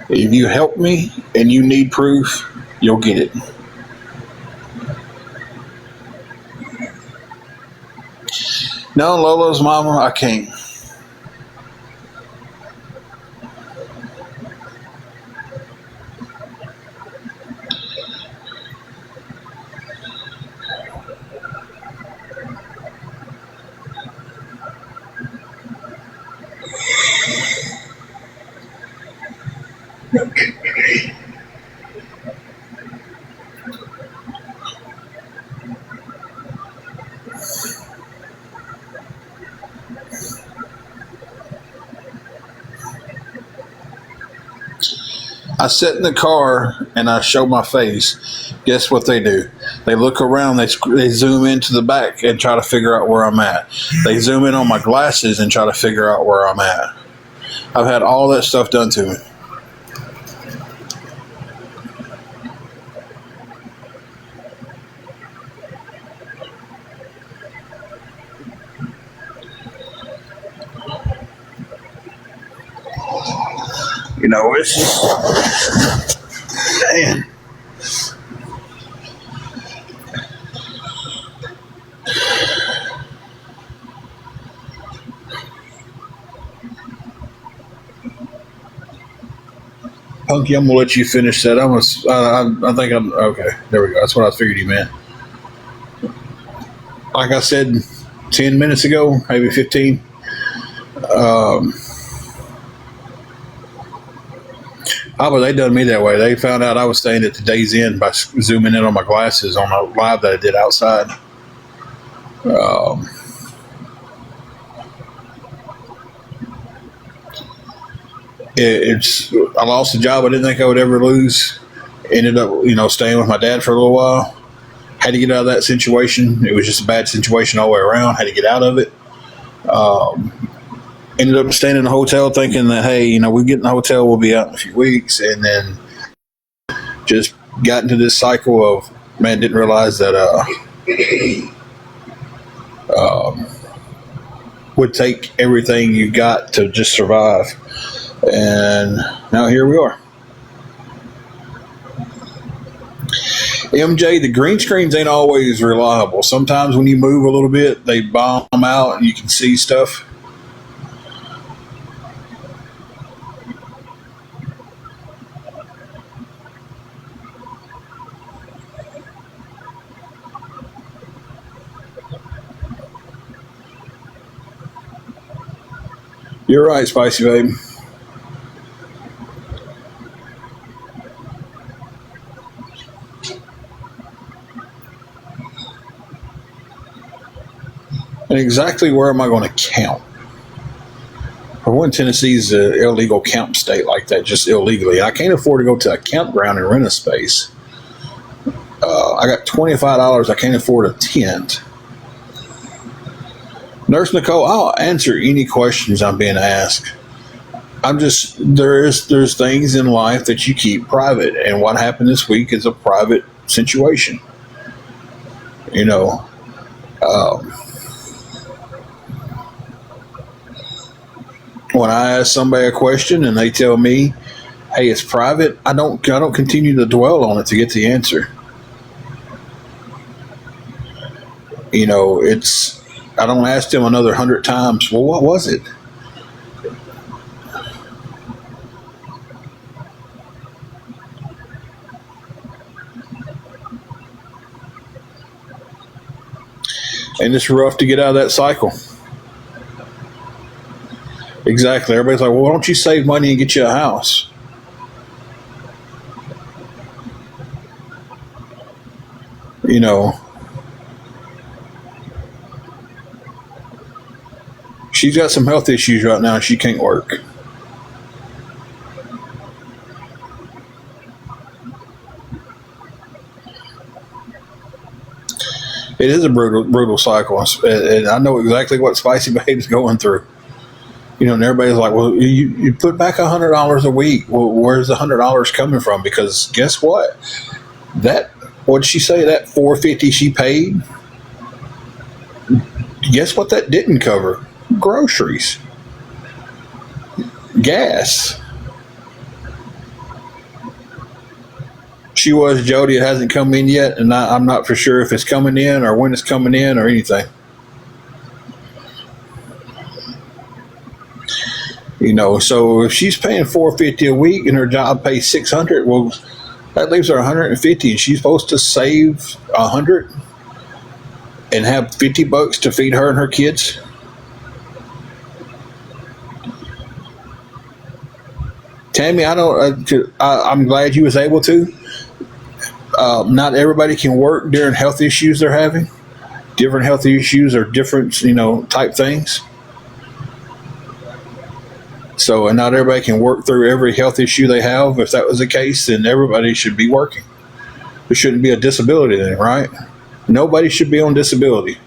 If you help me and you need proof, you'll get it. No, Lolo's mama, I can't. I sit in the car and I show my face. Guess what they do? They look around, they zoom into the back and try to figure out where I'm at. They zoom in on my glasses and try to figure out where I'm at. I've had all that stuff done to me. It's just, man. Punky, I'm gonna let you finish that. I think I'm okay. There we go. That's what I figured you meant. Like I said 10 minutes ago, maybe 15. But they done me that way. They found out I was staying at the Days Inn by zooming in on my glasses on a live that I did outside. I lost a job I didn't think I would ever lose. Ended up, staying with my dad for a little while. Had to get out of that situation. It was just a bad situation all the way around. Had to get out of it. Ended up staying in a hotel thinking that, hey, we get in the hotel, we'll be out in a few weeks. And then just got into this cycle of, man, didn't realize that would take everything you got to just survive. And now here we are. MJ, the green screens ain't always reliable. Sometimes when you move a little bit, they bomb out and you can see stuff. You're right, Spicy Babe. And exactly where am I going to count? For one, Tennessee's an illegal camp state like that, just illegally. I can't afford to go to a campground and rent a space. I got $25. I can't afford a tent. Nurse Nicole, I'll answer any questions I'm being asked. There's things in life that you keep private, and what happened this week is a private situation. When I ask somebody a question and they tell me, "Hey, it's private," I don't continue to dwell on it to get the answer. I don't ask them another 100 times. Well, what was it? And it's rough to get out of that cycle. Exactly. Everybody's like, well, why don't you save money and get you a house? She's got some health issues right now. She can't work. It is a brutal cycle, and I know exactly what Spicy Babe's going through. And everybody's like, "Well, you put back $100 a week. Well, where's the $100 coming from?" Because guess what? What did she say? That $450 she paid. Guess what? That didn't cover groceries, gas. She was Jody. It hasn't come in yet, and I'm not for sure if it's coming in or when it's coming in or anything. So if she's paying $450 a week and her job pays $600, well, that leaves her $150, and she's supposed to save $100 and have $50 to feed her and her kids. Tammy, I'm glad you was able to. Not everybody can work during health issues they're having. Different health issues are different, type things. So, and not everybody can work through every health issue they have. If that was the case, then everybody should be working. There shouldn't be a disability then, right? Nobody should be on disability.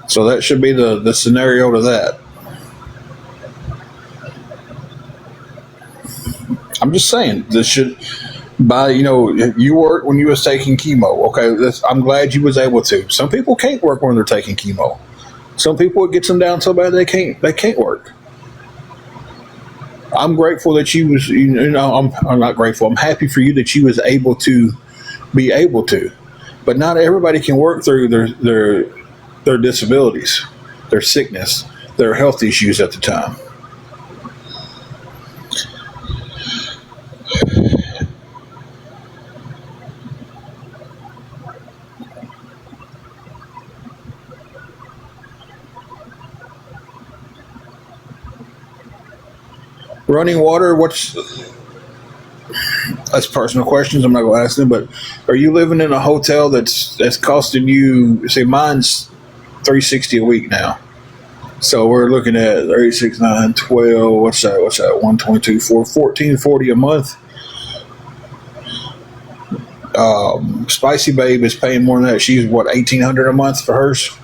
So that should be the scenario to that. I'm just saying, this should, you work when you was taking chemo. Okay, I'm glad you was able to. Some people can't work when they're taking chemo. Some people, it gets them down so bad they can't work. I'm grateful that you was, I'm not grateful. I'm happy for you that you was able to be able to. But not everybody can work through their disabilities, their sickness, their health issues at the time. Running water, that's personal questions. I'm not going to ask them, but are you living in a hotel that's costing you, say mine's $360 a week now. So we're looking at 36, 9, 12, what's that? 122, 4, $14.40 a month. Spicy Babe is paying more than that. She's $1,800 a month for hers.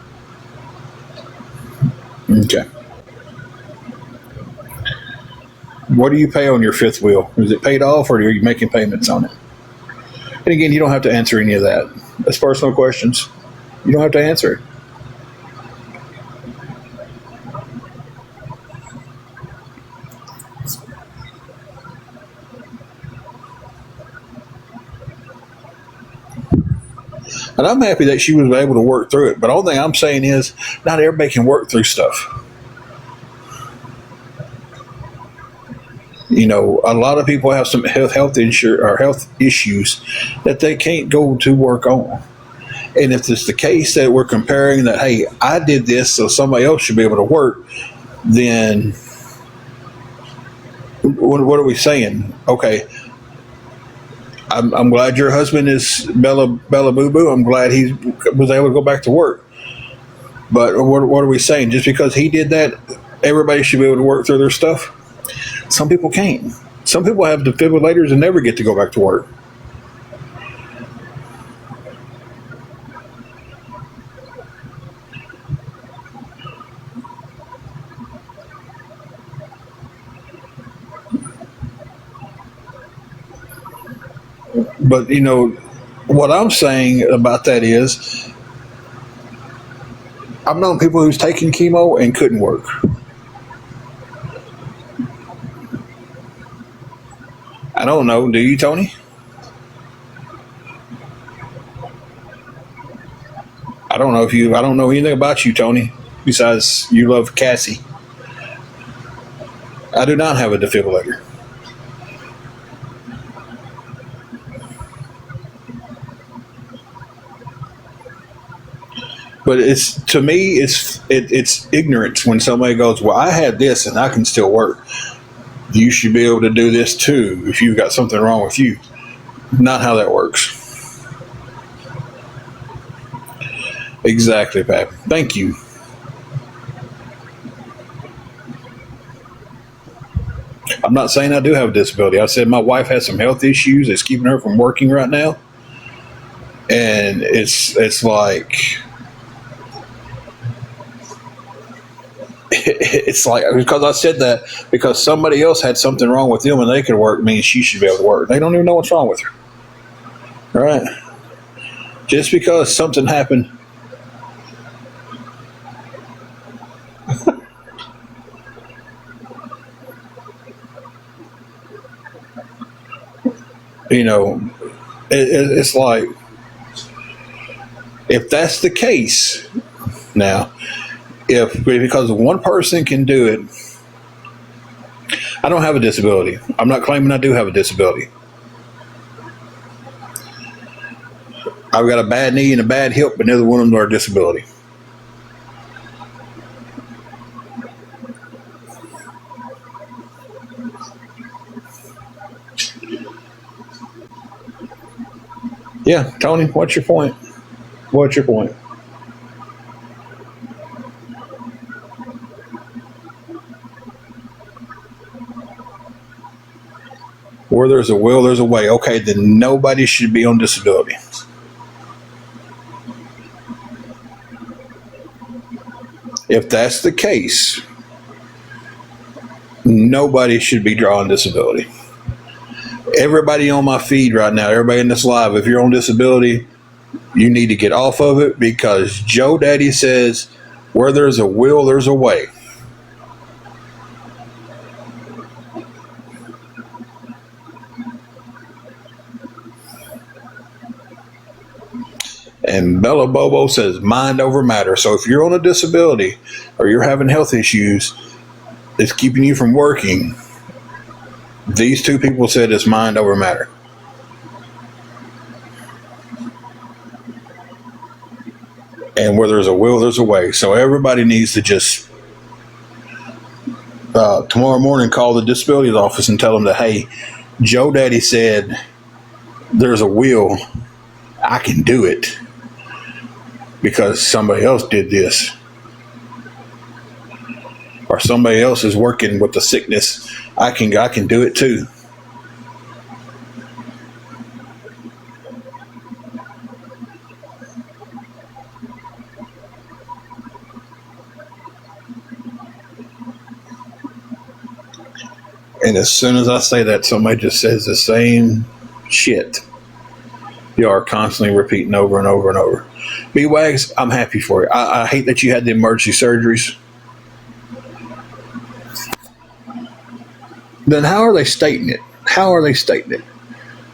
Okay. What do you pay on your fifth wheel? Is it paid off, or are you making payments on it? And again, you don't have to answer any of that. That's personal questions. You don't have to answer it. And I'm happy that she was able to work through it. But all thing I'm saying is, not everybody can work through stuff. A lot of people have some health issues that they can't go to work on. And if it's the case that we're comparing that, hey, I did this, so somebody else should be able to work, then what are we saying? Okay, I'm glad your husband is Bella Boo Boo. I'm glad he was able to go back to work. But what are we saying? Just because he did that, everybody should be able to work through their stuff? Some people can't. Some people have defibrillators and never get to go back to work. But, what I'm saying about that is, I've known people who's taken chemo and couldn't work. I don't know. Do you, Tony? I don't know anything about you, Tony, besides you love Cassie. I do not have a defibrillator. But to me, it's ignorance when somebody goes, well, I had this and I can still work. You should be able to do this too if you've got something wrong with you. Not how that works. Exactly, Pat. Thank you. I'm not saying I do have a disability. I said my wife has some health issues that's keeping her from working right now. And it's like it's like because I said that because somebody else had something wrong with them and they could work means she should be able to work. They don't even know what's wrong with her. All right. Just because something happened. You know, it's like if that's the case now, if because one person can do it, I don't have a disability. I'm not claiming I do have a disability. I've got a bad knee and a bad hip, but neither one of them are a disability. Yeah, Tony, what's your point? What's your point? Where there's a will, there's a way. Okay, then nobody should be on disability. If that's the case, nobody should be drawing disability. Everybody on my feed right now, everybody in this live, if you're on disability, you need to get off of it because Joe Daddy says, where there's a will, there's a way. And Bella Bobo says mind over matter. So if you're on a disability or you're having health issues that's keeping you from working, these two people said it's mind over matter. And where there's a will, there's a way. So everybody needs to just tomorrow morning call the disability office and tell them that, hey, Joe Daddy said there's a will. I can do it because somebody else did this. Or somebody else is working with the sickness. I can do it too. And as soon as I say that, somebody just says the same shit. You are constantly repeating over and over and over. B-Wags, I'm happy for you. I hate that you had the emergency surgeries. Then how are they stating it? How are they stating it?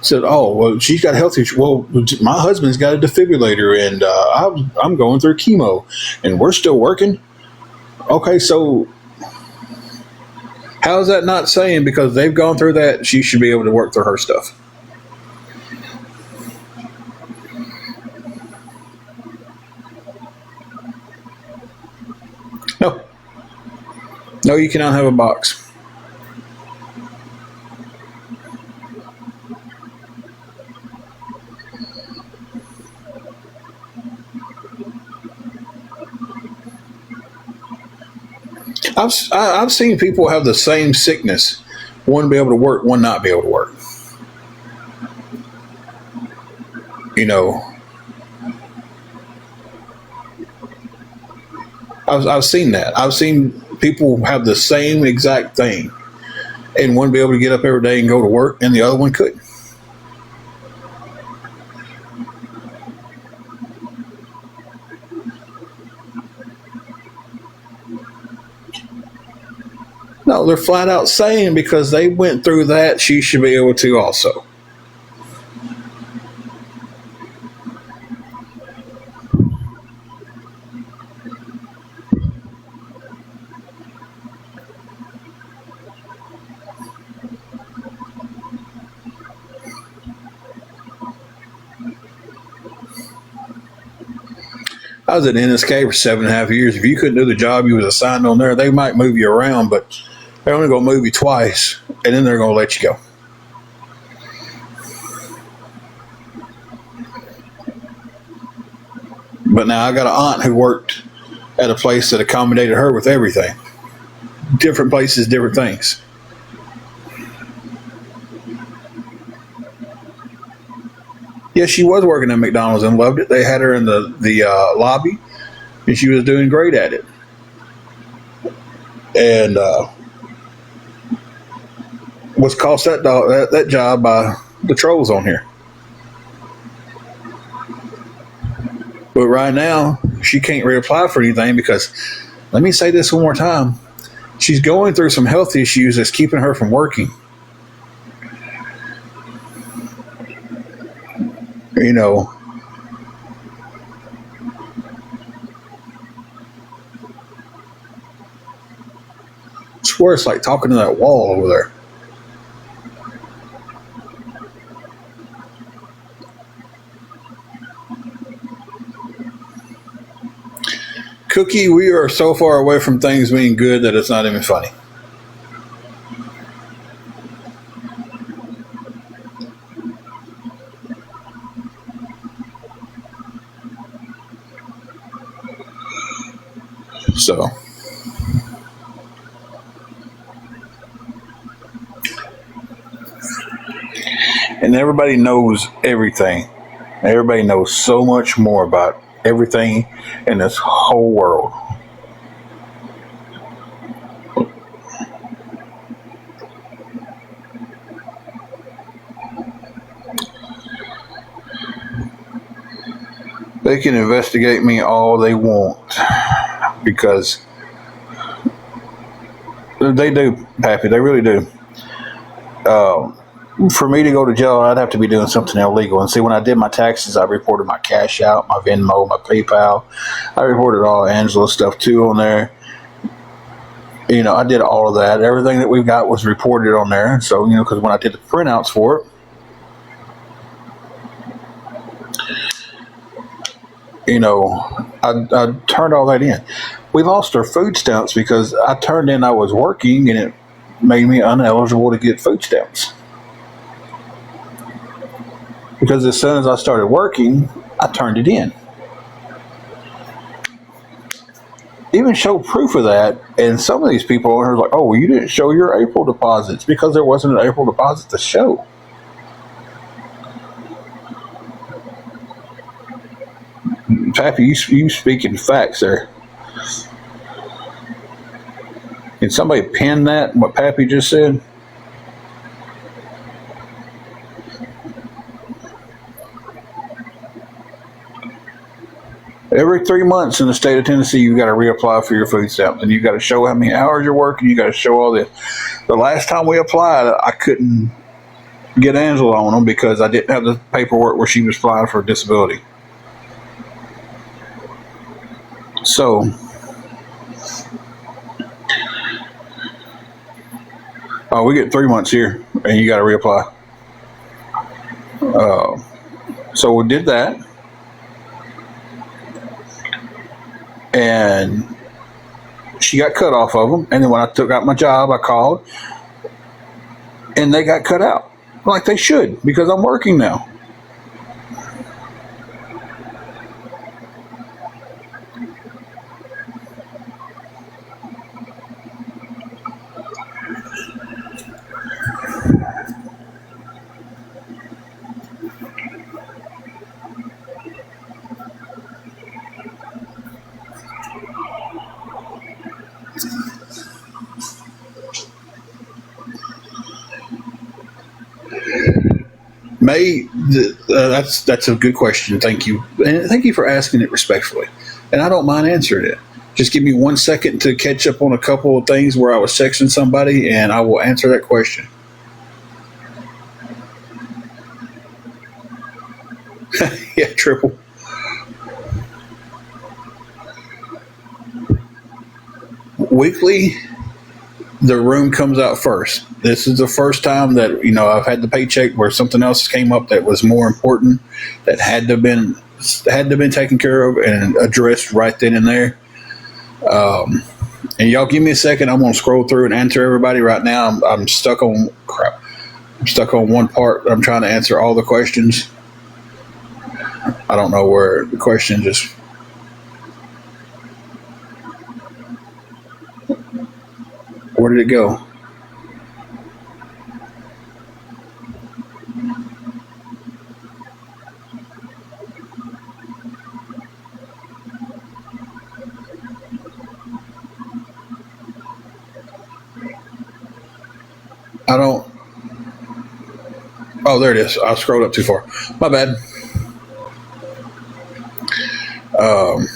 Said, oh, well, she's got health issues. Well, my husband's got a defibrillator, and I'm going through chemo, and we're still working. Okay, so how is that not saying because they've gone through that, she should be able to work through her stuff? No. No, you cannot have a box. I've seen people have the same sickness, one be able to work, one not be able to work. You know, I've seen that. I've seen people have the same exact thing, and one be able to get up every day and go to work, and the other one couldn't. No, they're flat out saying because they went through that, she should be able to also. I was at NSK for 7.5 years. If you couldn't do the job you was assigned on there, they might move you around, but they're only going to move you twice, and then they're going to let you go. But now I got an aunt who worked at a place that accommodated her with everything. Different places, different things. Yeah, she was working at McDonald's and loved it. They had her in the lobby, and she was doing great at it. And was cost that job by the trolls on here. But right now, she can't reapply for anything because, let me say this one more time, she's going through some health issues that's keeping her from working. You know, I swear it's like talking to that wall over there. Cookie, we are so far away from things being good that it's not even funny. So, and everybody knows everything. Everybody knows so much more about everything in this whole world. They can investigate me all they want because they do, Pappy. They really do. For me to go to jail, I'd have to be doing something illegal. And see, when I did my taxes, I reported my cash out, my Venmo, my PayPal. I reported all Angela's stuff too on there. You know, I did all of that. Everything that we've got was reported on there. So, you know, because when I did the printouts for it, you know, I turned all that in. We lost our food stamps because I turned in I was working and it made me ineligible to get food stamps. Because as soon as I started working, I turned it in. Even show proof of that, and some of these people are like, oh, well, you didn't show your April deposits because there wasn't an April deposit to show. Pappy, you speaking facts there. Can somebody pin that, what Pappy just said? Every 3 months in the state of Tennessee, you've got to reapply for your food stamps, and you've got to show how many hours you're working. You got to show all this. The last time we applied, I couldn't get Angela on them because I didn't have the paperwork where she was applying for disability. So, we get 3 months here, and you got to reapply. So we did that. And she got cut off of them. And then when I took out my job, I called. And they got cut out. Like they should, because I'm working now. That's a good question. Thank you. And thank you for asking it respectfully. And I don't mind answering it. Just give me 1 second to catch up on a couple of things where I was texting somebody, and I will answer that question. Yeah, triple. Weekly, the room comes out first. This is the first time that, you know, I've had the paycheck where something else came up that was more important, that had to have been taken care of and addressed right then and there. And y'all give me a second. I'm going to scroll through and answer everybody right now. I'm stuck on crap. I'm stuck on one part. I'm trying to answer all the questions. I don't know where the question just Where did it go? I don't. Oh, there it is. I scrolled up too far. My bad. Um,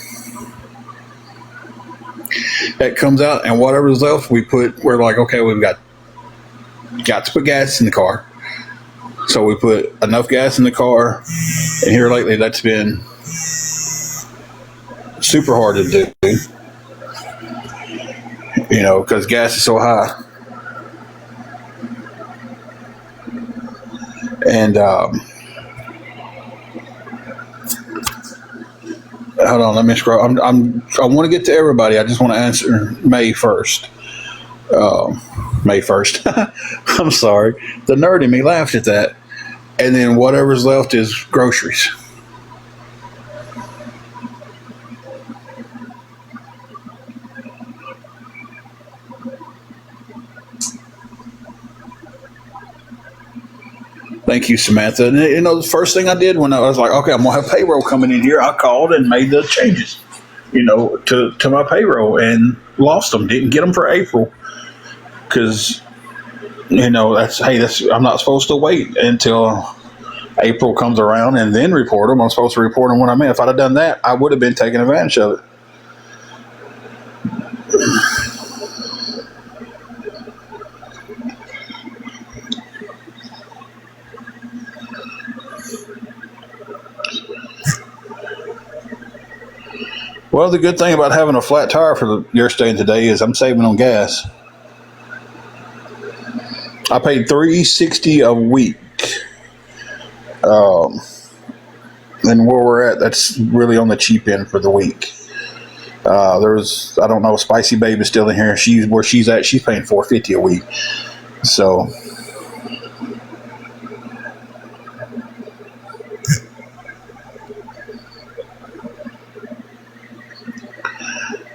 that comes out, and whatever's left, we're like, okay, we've got to put gas in the car. So we put enough gas in the car, and here lately, that's been super hard to do. Because gas is so high. And hold on, let me scroll. I want to get to everybody. I just want to answer May first. May 1st. I'm sorry. The nerd in me laughed at that. And then whatever's left is groceries. Thank you, Samantha. And the first thing I did when I was like, okay, I'm gonna have payroll coming in here, I called and made the changes, to my payroll, and lost them. Didn't get them for April because that's I'm not supposed to wait until April comes around and then report them. I'm supposed to report them when I'm in. If I'd have done that, I would have been taking advantage of it. Well, the good thing about having a flat tire for your staying today is I'm saving on gas. I paid $3.60 a week. And where we're at, that's really on the cheap end for the week. I don't know, Spicy Babe is still in here. Where she's at, she's paying $4.50 a week. So,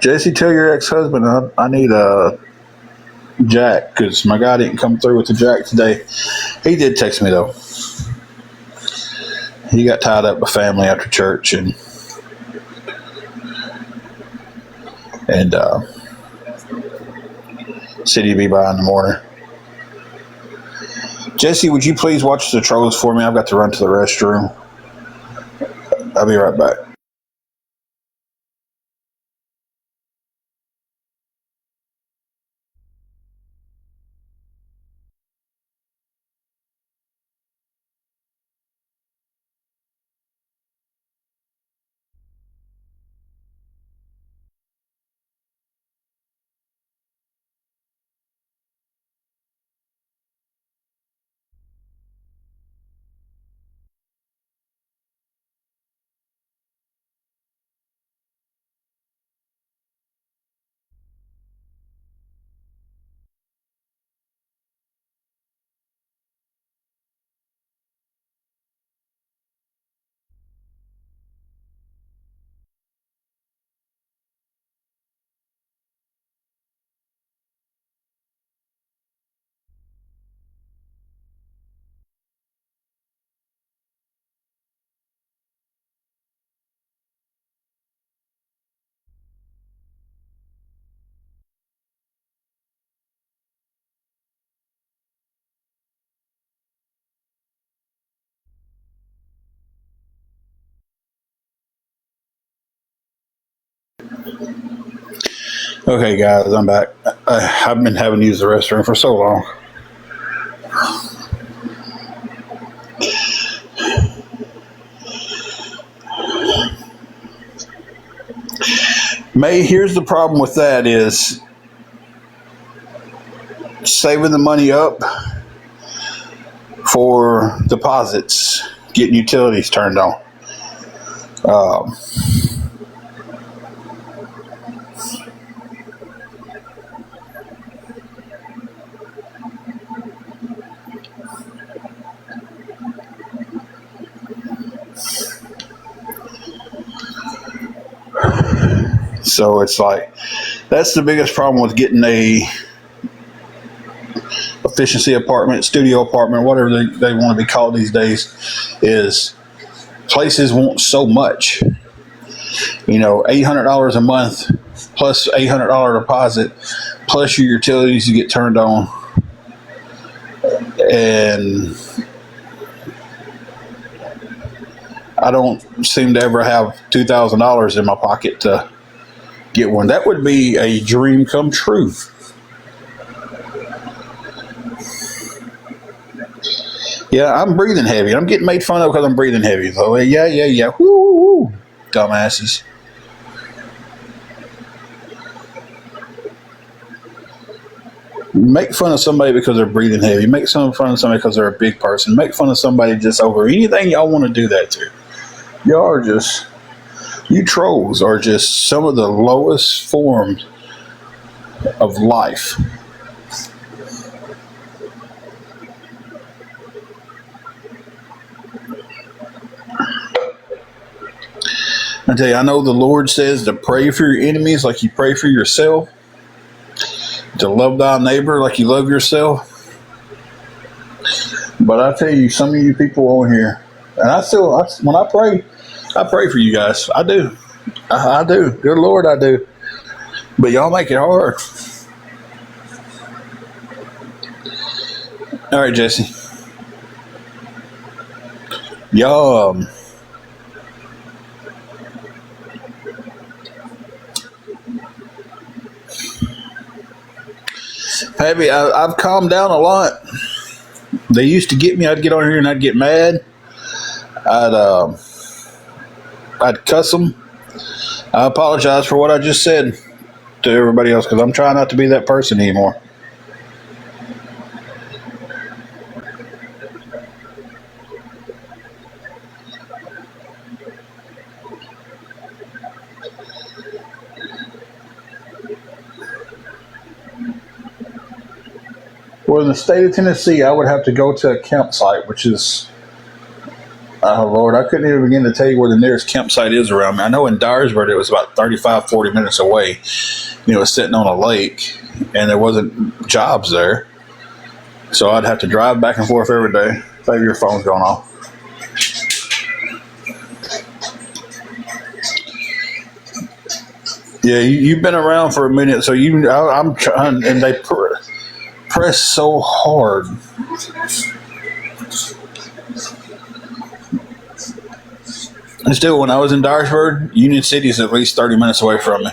Jesse, tell your ex-husband I need a jack because my guy didn't come through with the jack today. He did text me though. He got tied up with family after church and said he'd be by in the morning. Jesse, would you please watch the Trolls for me? I've got to run to the restroom. I'll be right back. Okay, guys, I'm back. I've been having to use the restroom for so long. May, here's the problem with that is saving the money up for deposits, getting utilities turned on. So it's like, that's the biggest problem with getting a efficiency apartment, studio apartment, whatever they want to be called these days, is places want so much. $800 a month plus $800 deposit plus your utilities to get turned on, and I don't seem to ever have $2,000 in my pocket to get one. That would be a dream come true. Yeah, I'm breathing heavy. I'm getting made fun of because I'm breathing heavy. So yeah. Woo, dumbasses. Make fun of somebody because they're breathing heavy. Make fun of somebody because they're a big person. Make fun of somebody just over anything y'all want to do that to. You trolls are just some of the lowest forms of life. I tell you, I know the Lord says to pray for your enemies like you pray for yourself, to love thy neighbor like you love yourself. But I tell you, some of you people on here, and when I pray for you guys. I do. I do. Good Lord, I do. But y'all make it hard. All right, Jesse. Y'all, Heavy, I've calmed down a lot. They used to get me. I'd get on here and I'd get mad. I'd cuss them. I apologize for what I just said to everybody else because I'm trying not to be that person anymore. Well, in the state of Tennessee, I would have to go to a campsite, which is, oh Lord, I couldn't even begin to tell you where the nearest campsite is around me. I know in Dyersburg it was about 35, 40 minutes away. It was sitting on a lake, and there wasn't jobs there. So I'd have to drive back and forth every day. Maybe your phone's going off. Yeah, you've been around for a minute, so I'm trying, and they press so hard. And still, when I was in Dyersburg, Union City is at least 30 minutes away from me.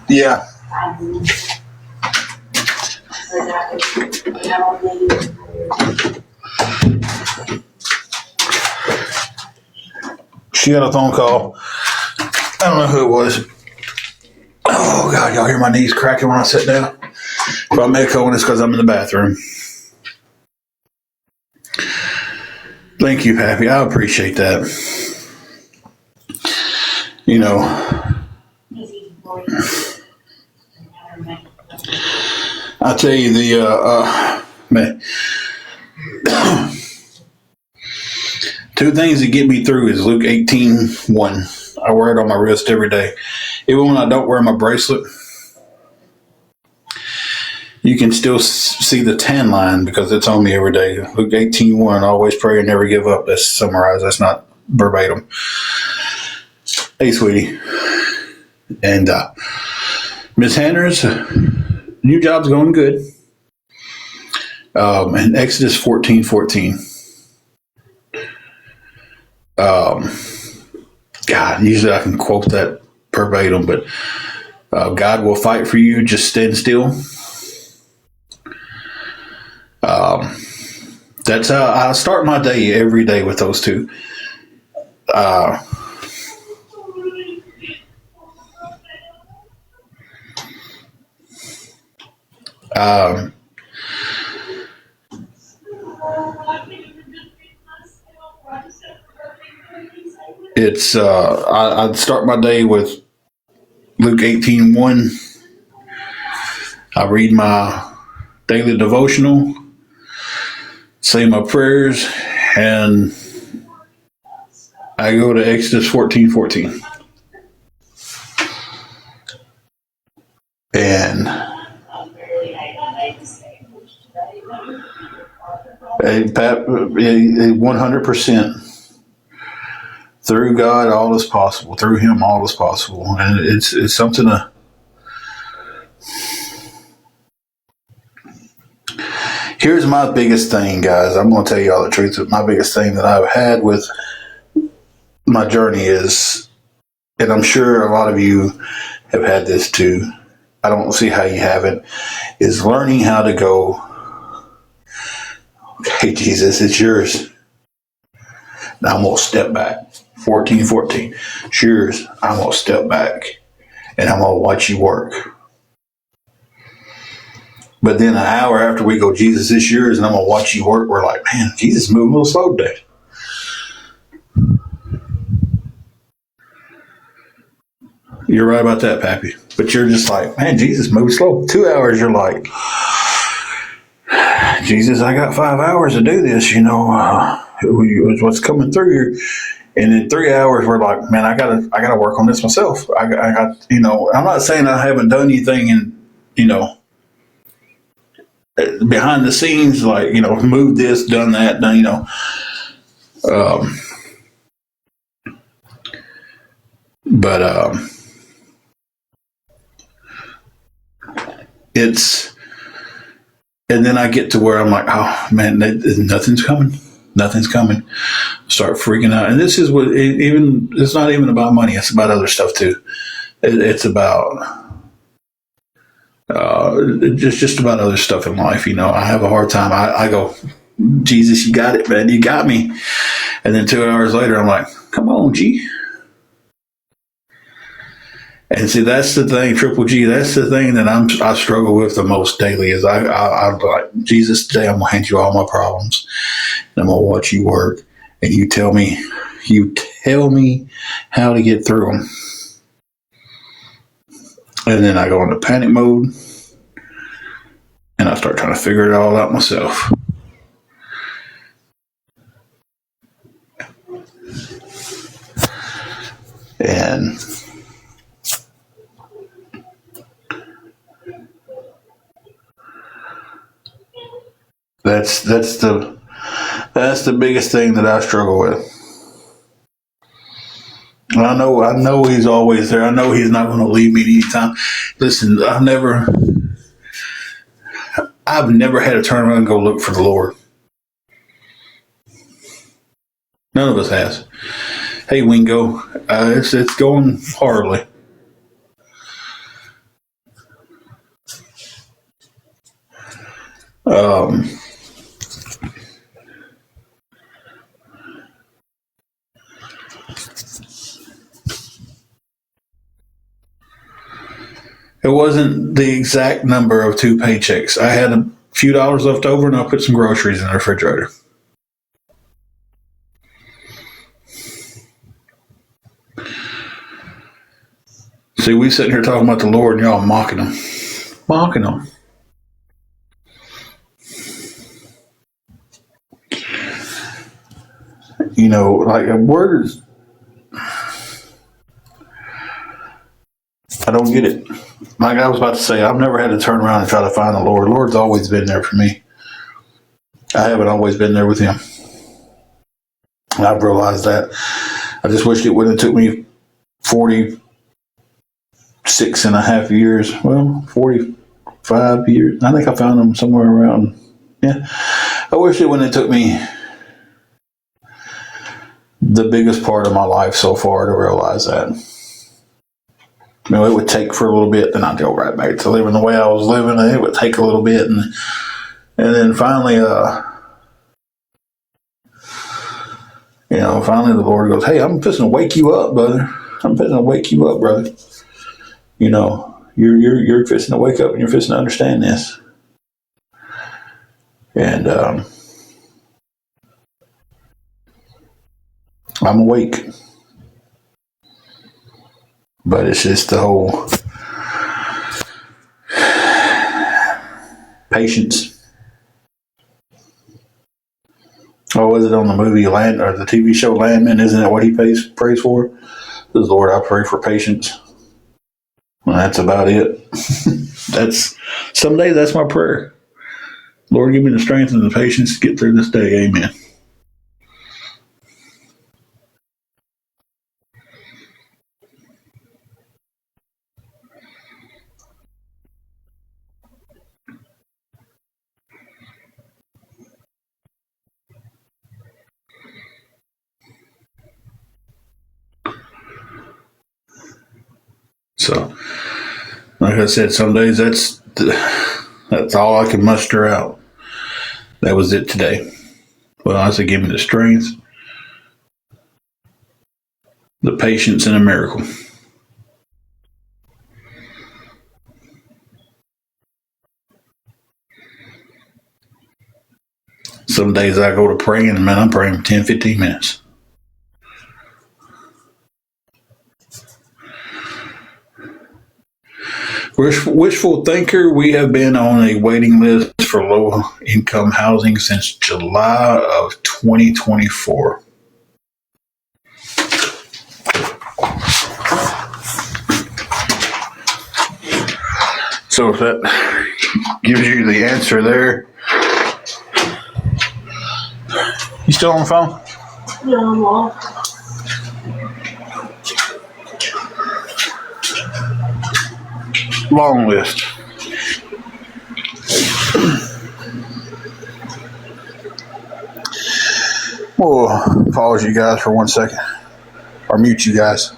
Yeah. She got a phone call. I don't know who it was. Oh, God, y'all hear my knees cracking when I sit down? If I'm echoing, it's because I'm in the bathroom. Thank you, Pappy. I appreciate that. I tell you, man, two things that get me through is Luke 18:1. I wear it on my wrist every day. Even when I don't wear my bracelet, you can still see the tan line because it's on me every day. Luke 18:1, always pray and never give up. That's summarized. That's not verbatim. Hey, sweetie. And Miss Hanners, new job's going good. And Exodus 14:14. God, usually I can quote that verbatim, but God will fight for you. Just stand still. That's how I start my day every day with those two. It's I'd start my day with Luke 18:1. I read my daily devotional, say my prayers, and I go to Exodus 14:14. And a 100% through God, all is possible. Through Him, all is possible. And it's something to. Here's my biggest thing, guys. I'm going to tell you all the truth. My biggest thing that I've had with my journey is, and I'm sure a lot of you have had this too. I don't see how you haven't, is learning how to go, okay, Jesus, it's yours. Now I'm going to step back. 14:14. It's yours. I'm going to step back and I'm going to watch you work. But then an hour after we go, Jesus, it's yours, and I'm going to watch you work, we're like, man, Jesus is moving a little slow today. You're right about that, Pappy. But you're just like, man, Jesus moves slow. 2 hours, you're like, Jesus, I got 5 hours to do this, what's coming through here. And in 3 hours, we're like, man, I gotta work on this myself. I got, I'm not saying I haven't done anything behind the scenes, like, moved this, done that, but it's, and then I get to where I'm like, oh man, nothing's coming. Start freaking out. And this is what, it's not even about money. It's about other stuff too. It's about, just about other stuff in life. I have a hard time. I go, Jesus, you got it, man. You got me. And then 2 hours later, I'm like, come on, G. And see, that's the thing, Triple G. That's the thing that I struggle with the most daily. Is I'm like, Jesus, today I'm gonna hand you all my problems, and I'm gonna watch you work, and you tell me how to get through them. And then I go into panic mode, and I start trying to figure it all out myself. And that's the biggest thing that I struggle with. I know He's always there. I know He's not going to leave me anytime. Listen, I've never had to turn around and go look for the Lord. None of us has. Hey, Wingo, it's going horribly. It wasn't the exact number of 2 paychecks. I had a few dollars left over, and I put some groceries in the refrigerator. See, we sitting here talking about the Lord, and y'all mocking Him. Mocking Him. Like words. I don't get it. Like I was about to say, I've never had to turn around and try to find the Lord. The Lord's always been there for me. I haven't always been there with Him. And I've realized that. I just wished it wouldn't have took me 46 and a half years. Well, 45 years. I think I found Him somewhere around. Yeah. I wish it wouldn't have took me the biggest part of my life so far to realize that. It would take for a little bit, then I'd go right back to living the way I was living. And it would take a little bit, and then finally, finally the Lord goes, "Hey, I'm fixing to wake you up, brother. I'm fixing to wake you up, brother. You're fixing to wake up, and you're fixing to understand this." And I'm awake. But it's just the whole patience. Oh, is it on the movie Land or the TV show Landman? Isn't that what he prays for? Says, Lord, I pray for patience. Well, that's about it. That's someday that's my prayer. Lord, give me the strength and the patience to get through this day. Amen. So, like I said, some days that's all I can muster out. That was it today. Well, I said, give me the strength, the patience, and a miracle. Some days I go to praying, and man, I'm praying for 10, 15 minutes. Wishful thinker, we have been on a waiting list for low income housing since July of 2024. So if that gives you the answer there. You still on the phone? Yeah, I'm off. Long list. We'll pause you guys for 1 second. Or mute you guys.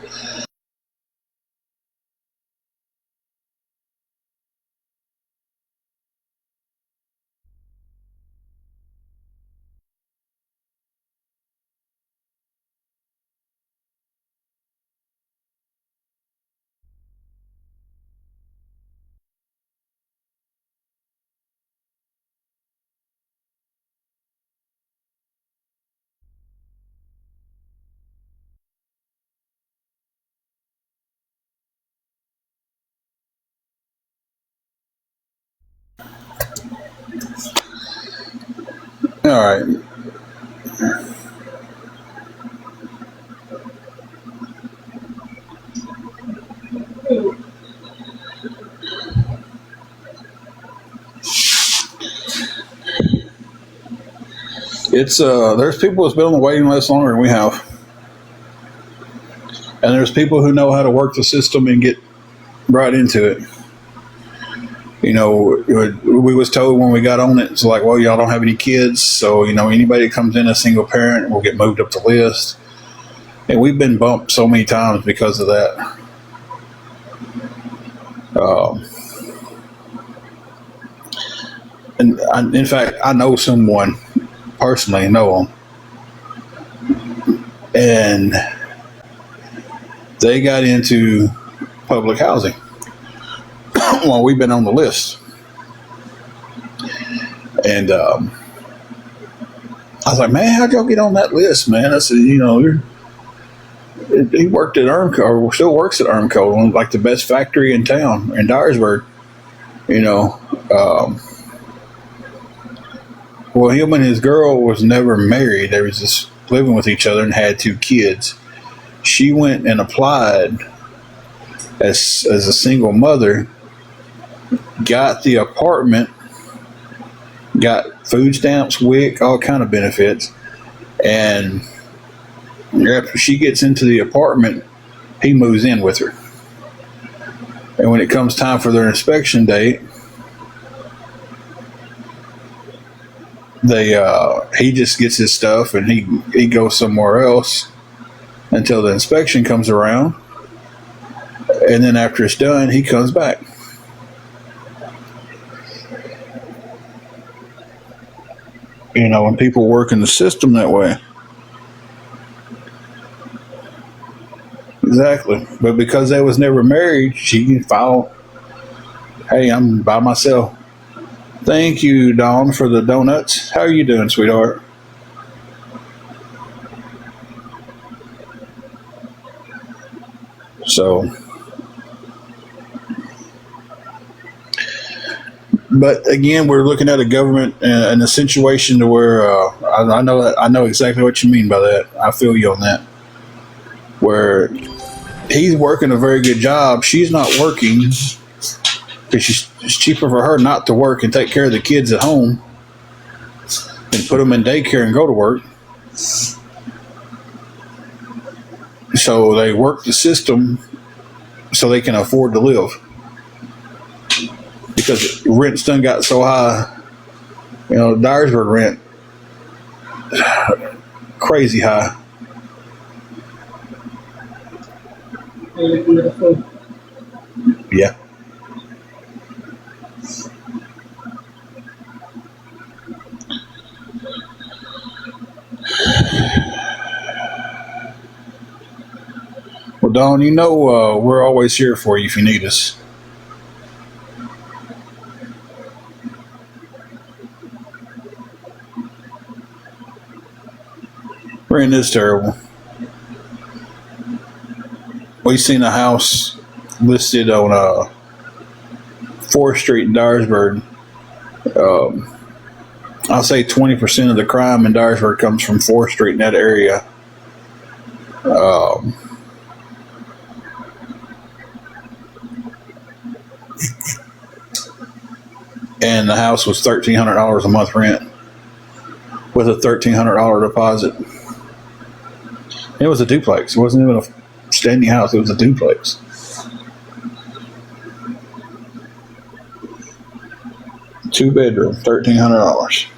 All right. It's there's people that's been on the waiting list longer than we have. And there's people who know how to work the system and get right into it. You know, we was told when we got on it, it's like, well, y'all don't have any kids, so you know anybody that comes in as a single parent will get moved up the list. And we've been bumped so many times because of that. In fact, I know someone personally, know them, and they got into public housing. Well, we've been on the list, and I was like, man, how'd y'all get on that list, man? I said, you know, he worked at Armco, or still works at Armco, like the best factory in town in Dyersburg. You know, well, him and his girl was never married. They was just living with each other and had 2 kids. She went and applied as a single mother, got the apartment, got food stamps, WIC, all kind of benefits, and after she gets into the apartment, he moves in with her. And when it comes time for their inspection date, he just gets his stuff and he goes somewhere else until the inspection comes around, and then after it's done, he comes back. You know, when people work in the system that way. Exactly. But because they was never married, she can file, hey, I'm by myself. Thank you, Dawn, for the donuts. How are you doing, sweetheart? So But again, we're looking at a government and a situation to where I know exactly what you mean by that. I feel you on that. Where he's working a very good job, she's not working because it's cheaper for her not to work and take care of the kids at home and put them in daycare and go to work. So they work the system so they can afford to live. Because rent's done got so high, Dyersburg rent, crazy high. Beautiful. Yeah. Well, Dawn, we're always here for you if you need us. Rent is terrible. We seen a house listed on 4th Street in Dyersburg. I'll say 20% of the crime in Dyersburg comes from 4th Street in that area. And the house was $1,300 a month rent with a $1,300 deposit. It was a duplex. It wasn't even a standing house. It was a duplex. Two-bedroom, $1,300.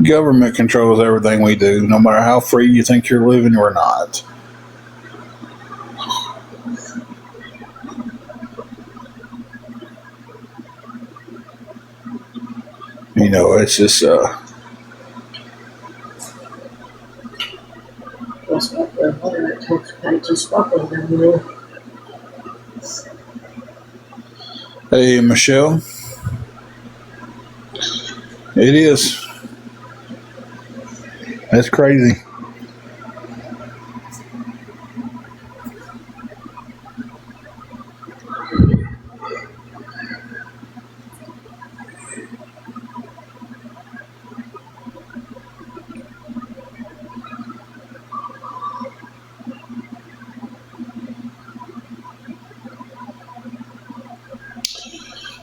Government controls everything we do, no matter how free you think you're living or not. It's just What's up the water tax pages bubbling down there? Hey, Michelle. It is. That's crazy.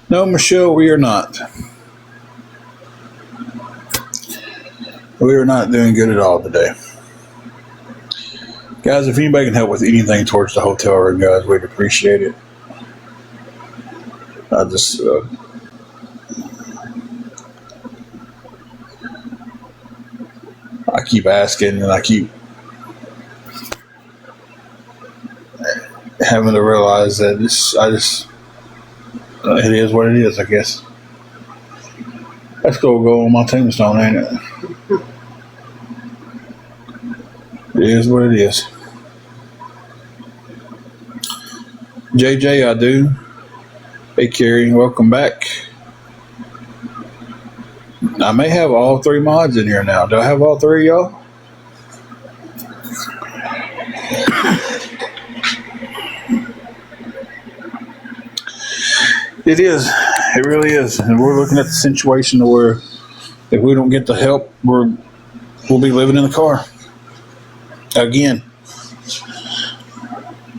No, Michelle, we are not. We are not doing good at all today. Guys, if anybody can help with anything towards the hotel room, guys, we'd appreciate it. I just, I keep asking and I keep having to realize that it is what it is, I guess. Let's go on my tombstone, ain't it? It is what it is. JJ, I do. Hey, Carrie, welcome back. I may have all 3 mods in here now. Do I have all 3 of y'all? It is. It really is. And we're looking at the situation where if we don't get the help, we'll be living in the car again.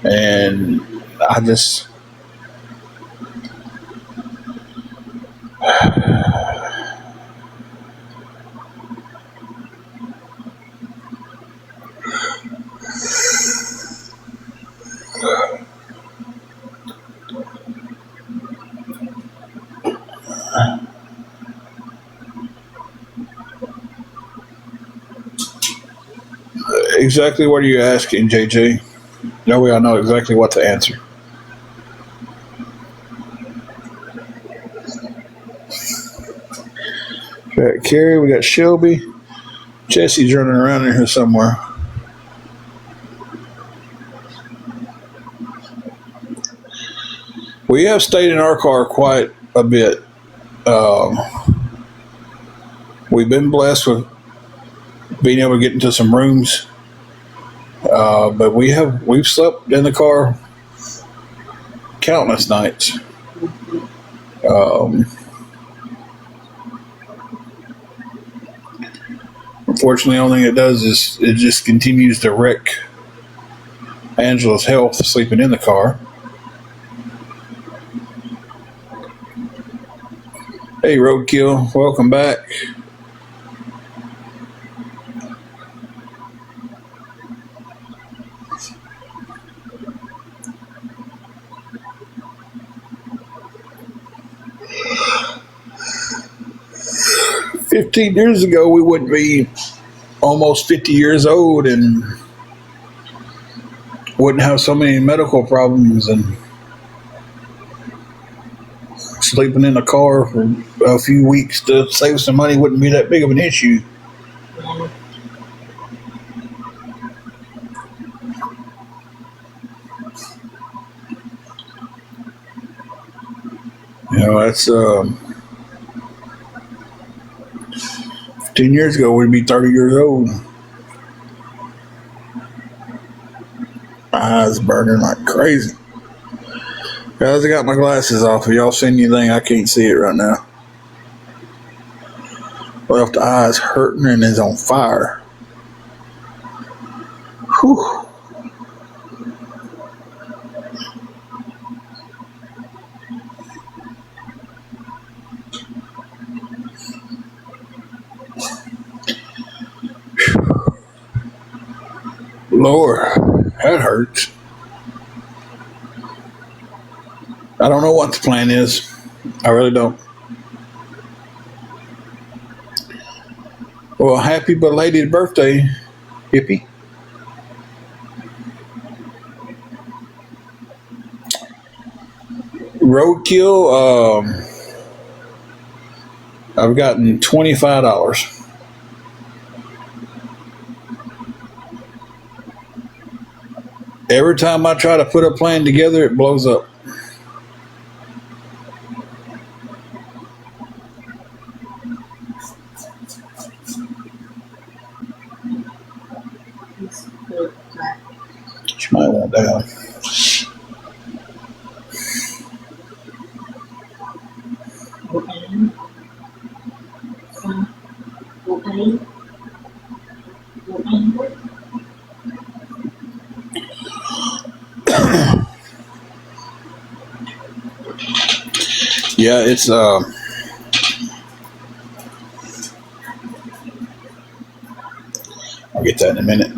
And I just exactly what are you asking, JJ? No way I know exactly what to answer. We got Carrie, we got Shelby. Jesse's running around in here somewhere. We have stayed in our car quite a bit. Um, we've been blessed with being able to get into some rooms, but we've slept in the car countless nights. Um, Unfortunately, the only thing it does is it just continues to wreck Angela's health sleeping in the car. Hey, Roadkill, welcome back. "15 years ago, we wouldn't be almost 50 years old and wouldn't have so many medical problems, and sleeping in a car for a few weeks to save some money wouldn't be that big of an issue." That's 10 years ago, we'd be 30 years old. My eyes burning like crazy. Guys, I got my glasses off. If y'all seen anything, I can't see it right now. Left eye's hurting and is on fire. Whew. Lord, that hurts. I don't know what the plan is. I really don't. Well, happy belated birthday, hippie. Roadkill, I've gotten $25. Every time I try to put a plan together, it blows up. She might want down. Yeah, it's I'll get that in a minute.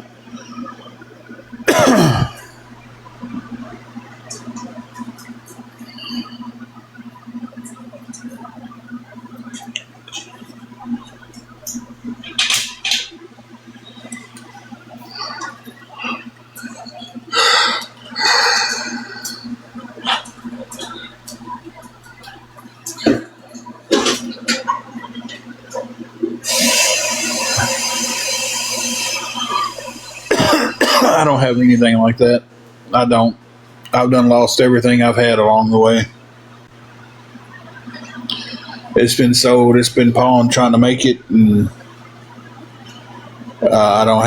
I don't have anything like that. I don't. I've done lost everything I've had along the way. It's been sold. It's been pawned trying to make it, and I don't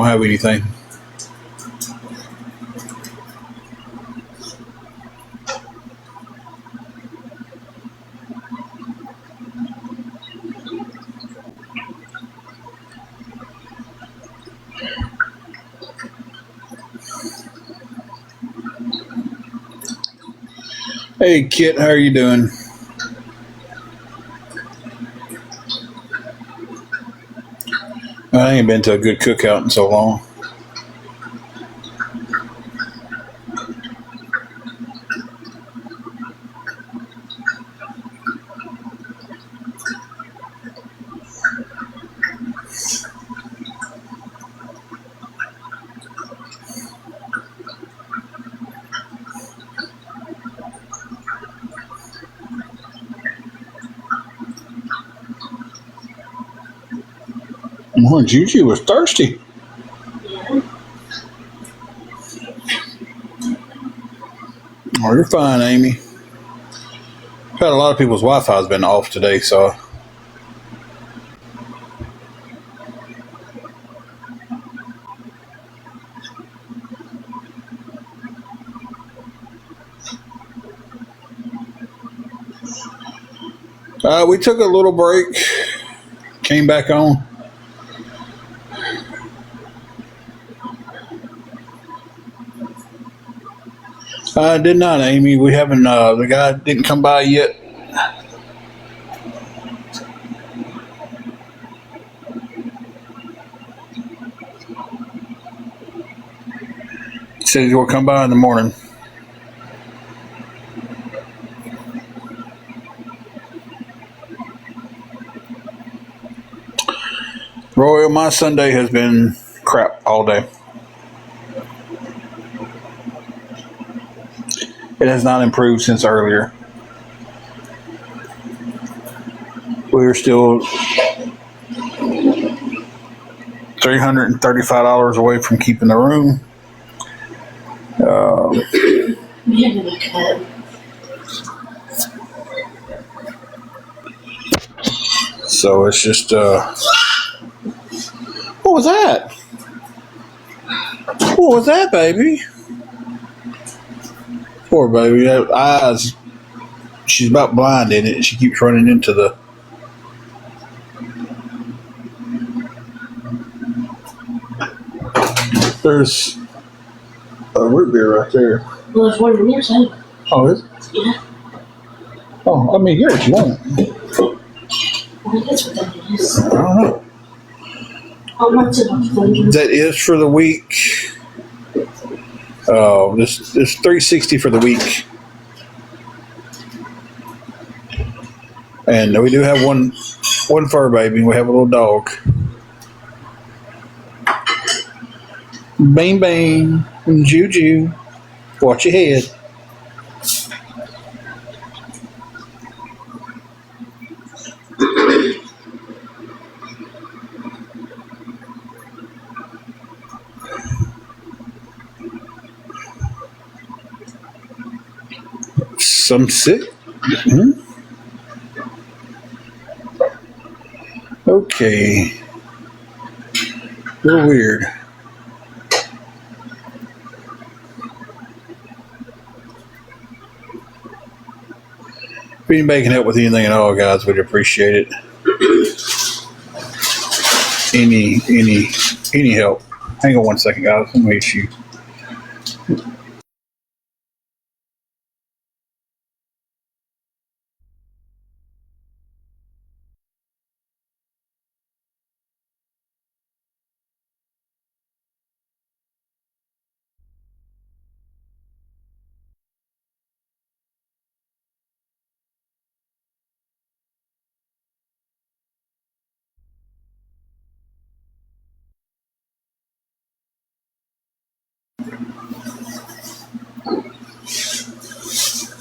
have anything. Hey, Kit, how are you doing? I ain't been to a good cookout in so long. Well, Juju was thirsty. Yeah. Oh, you're fine, Amy. I've had a lot of people's Wi-Fi's been off today, so we took a little break, came back on. I did not, Amy. We haven't. The guy didn't come by yet. He said he will come by in the morning. Royal, my Sunday has been crap all day. It has not improved since earlier. We're still $335 away from keeping the room. We haven't been cut. So it's just, what was that? What was that, baby? Poor baby. That eyes, she's about blind in it. She keeps running into the. There's a root beer right there. Well, there's one in your too. Oh, is it? Yeah. Oh, I mean, get what you want. Well, that's what that is. I don't know. Oh, what's it on flavor? That is for the week. This is $360 for the week, and we do have one fur baby. We have a little dog. Bang bang, Juju. Watch your head. Some sick. Mm-hmm. Okay. A little weird. If anybody can help with anything at all, guys, we'd appreciate it. Any help. Hang on one second, guys. Let me issue.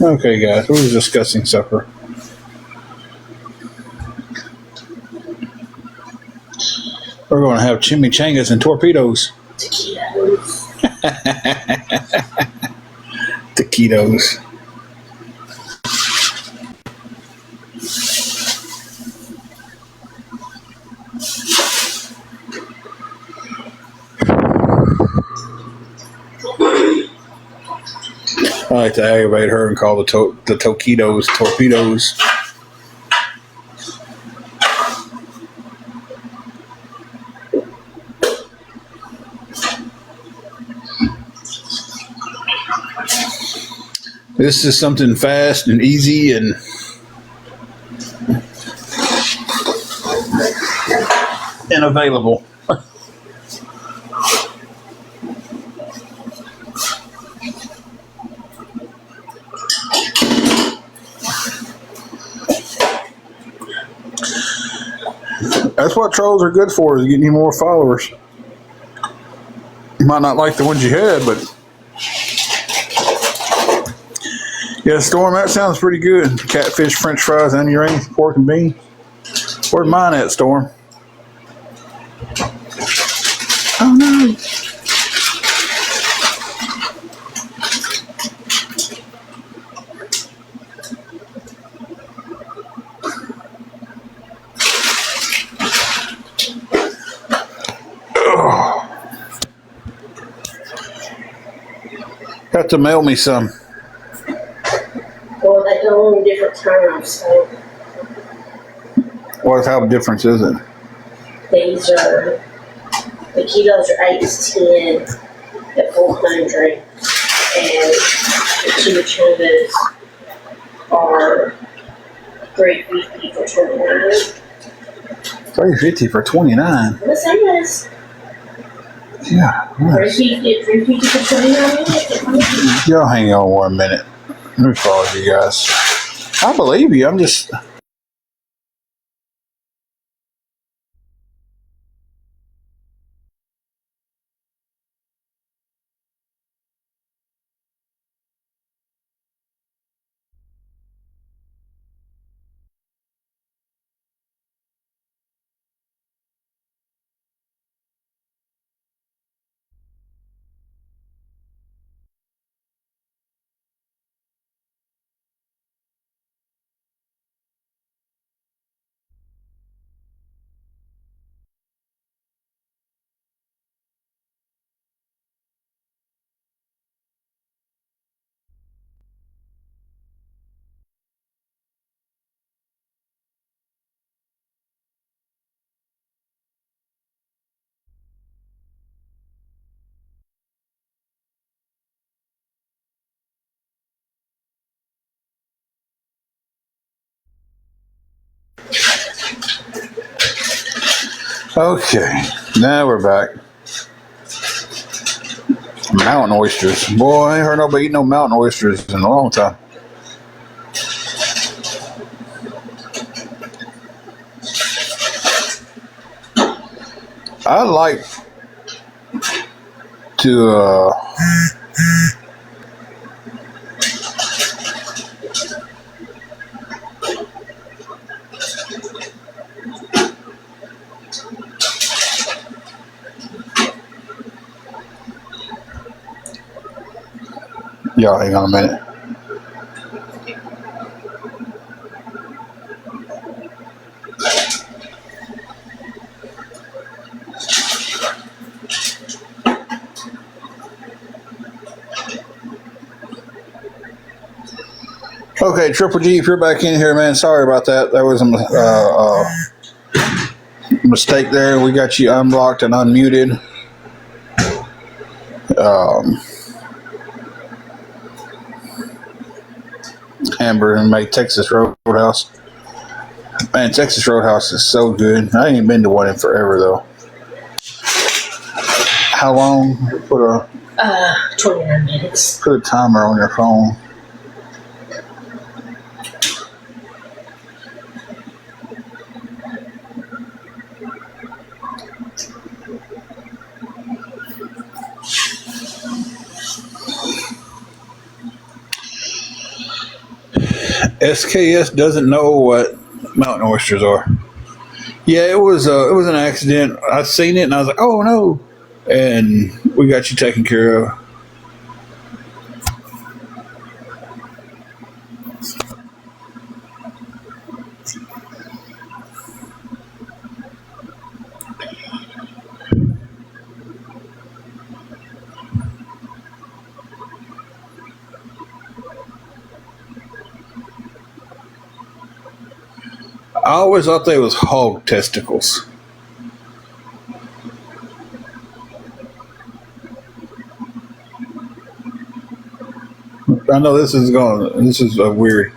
Okay, guys, we were discussing supper. We're going to have chimichangas and torpedoes. Taquitos. Taquitos. I like to aggravate her and call the taquitos torpedoes. This is something fast and easy and available. That's what trolls are good for, is getting you more followers. You might not like the ones you had, but yeah, Storm, that sounds pretty good. Catfish, French fries, onion rings, pork and beans. Where's mine at, Storm? Oh no. Got to mail me some. Well, they go on different times, so How difference is it? these are, the kilos are 8 to 10 at 400, and the chimichangas are 350 for 29. $3.50 for 29. The same as Yeah. Nice. 350 for 29. Y'all hang on 1 minute. Let me follow you guys. I believe you. I'm just. Okay. Now we're back. Mountain oysters. Boy, I ain't heard nobody eat no mountain oysters in a long time. I like to y'all hang on a minute. Okay, Triple G, if you're back in here, man, sorry about that. There was a mistake there. We got you unblocked and unmuted. Amber and made Texas Roadhouse. Man, Texas Roadhouse is so good. I ain't been to one in forever though. How long? Put 29 minutes. a timer on your phone. SKS doesn't know what mountain oysters are. Yeah, it was an accident. I seen it and I was like, oh no, and we got you taken care of. I always thought they was hog testicles. I know this is a weird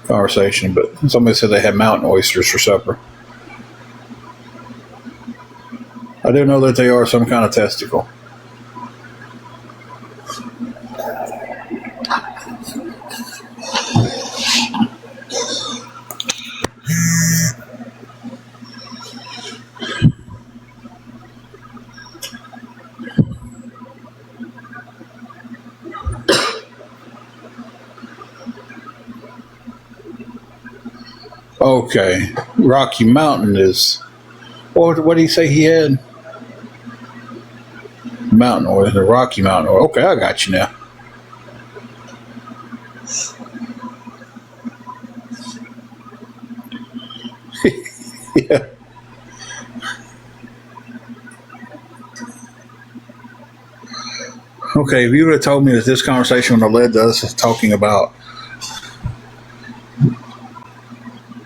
conversation, but somebody said they had mountain oysters for supper. I do know that they are some kind of testicle. Okay, Rocky Mountain is What did he say he had? Mountain oil, the Rocky Mountain oil. Okay, I got you now. Yeah. Okay, if you would have told me that this conversation would have led to us talking about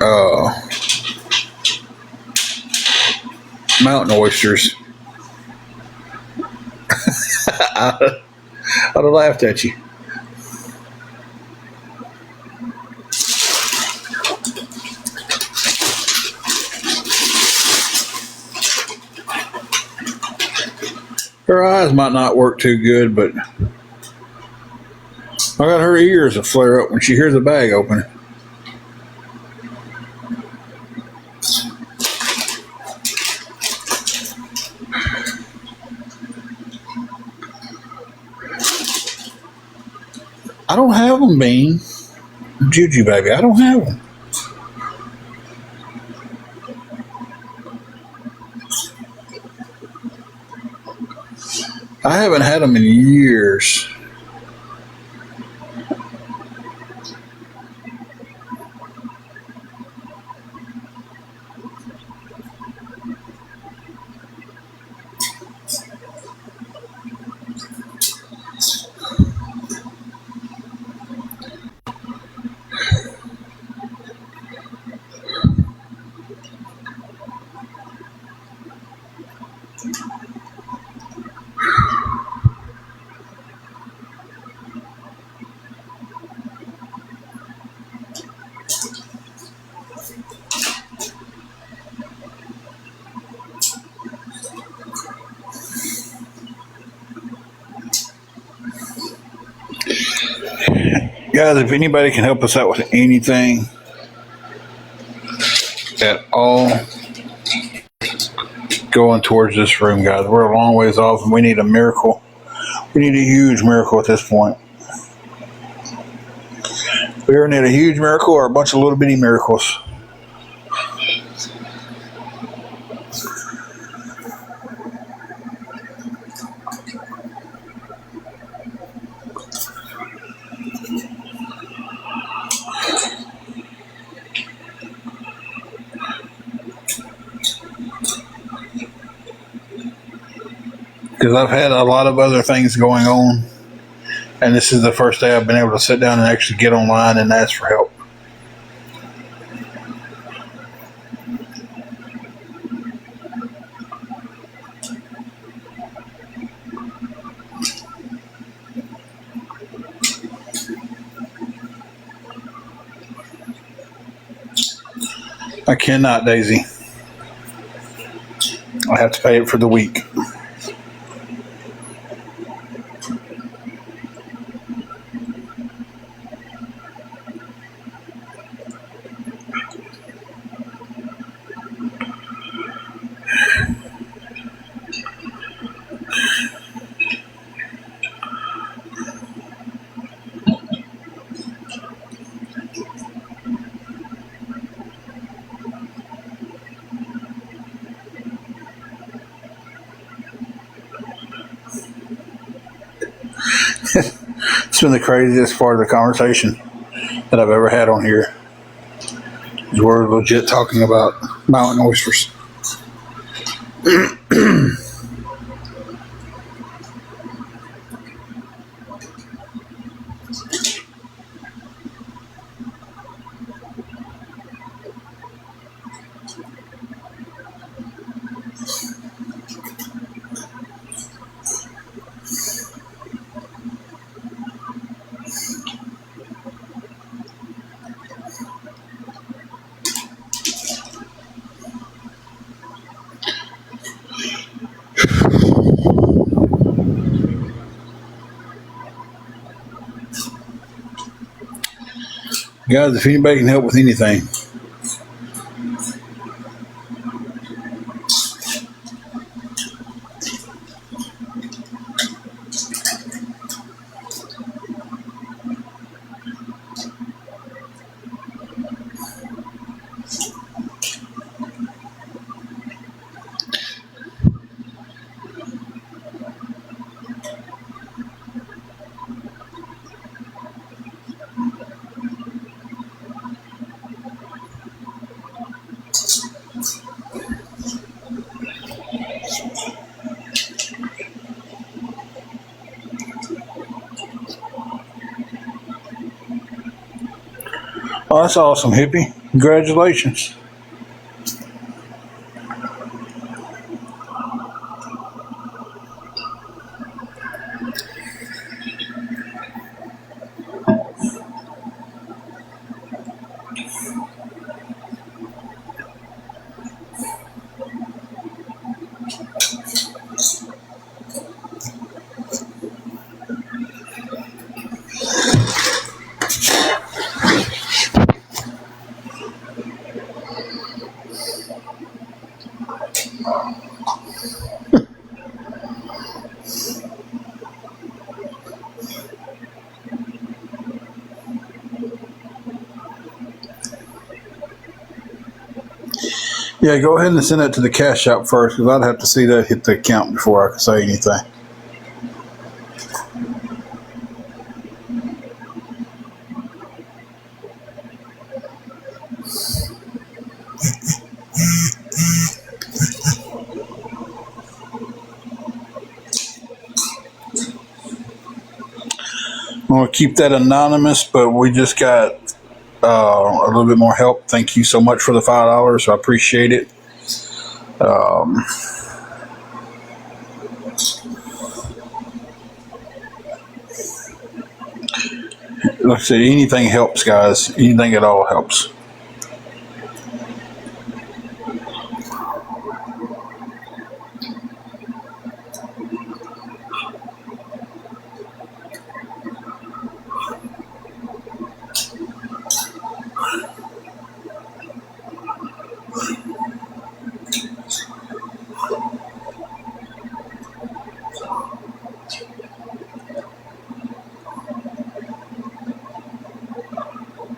uh, mountain oysters, I'd have laughed at you. Her eyes might not work too good, but I got her ears that flare up when she hears the bag open. I don't have them, Bean. Juju, baby, I don't have them. I haven't had them in years. Guys, if anybody can help us out with anything at all going towards this room, guys, we're a long ways off and we need a miracle. We need a huge miracle at this point. We either need a huge miracle or a bunch of little bitty miracles. Because I've had a lot of other things going on, and this is the first day I've been able to sit down and actually get online and ask for help. I cannot, Daisy. I have to pay it for the week. It's been the craziest part of the conversation that I've ever had on here. We're legit talking about mountain oysters. Guys, if anybody can help with anything, Oh, that's awesome, hippie. Congratulations. Yeah, go ahead and send that to the cash app first, because I'd have to see that hit the account before I can say anything. I'm going to keep that anonymous, but we just got a little bit more help. Thank you so much for the $5. I appreciate it. Like I said, anything helps, guys. Anything at all helps.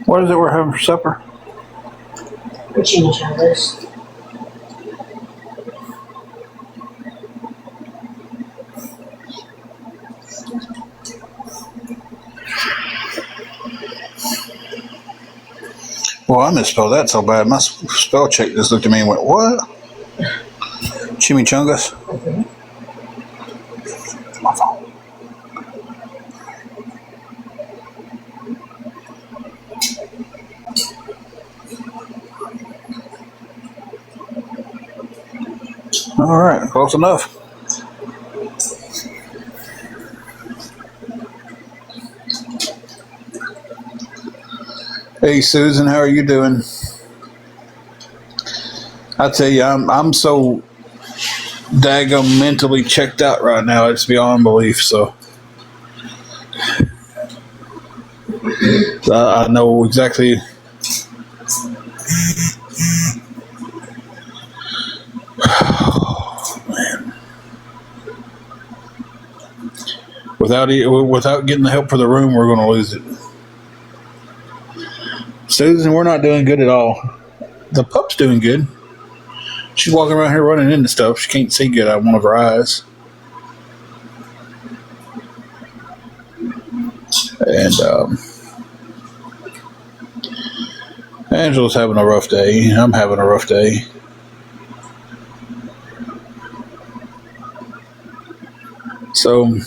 What is it we're having for supper? Chimichangas. Well, I misspelled that so bad. My spell check just looked at me and went, what? Chimichangas? My phone. All right, close enough. Hey, Susan, how are you doing? I tell you, I'm so daggum mentally checked out right now. It's beyond belief. So I know exactly. Without getting the help for the room, we're going to lose it. Susan, we're not doing good at all. The pup's doing good. She's walking around here running into stuff. She can't see good out of one of her eyes. And Angela's having a rough day. I'm having a rough day. So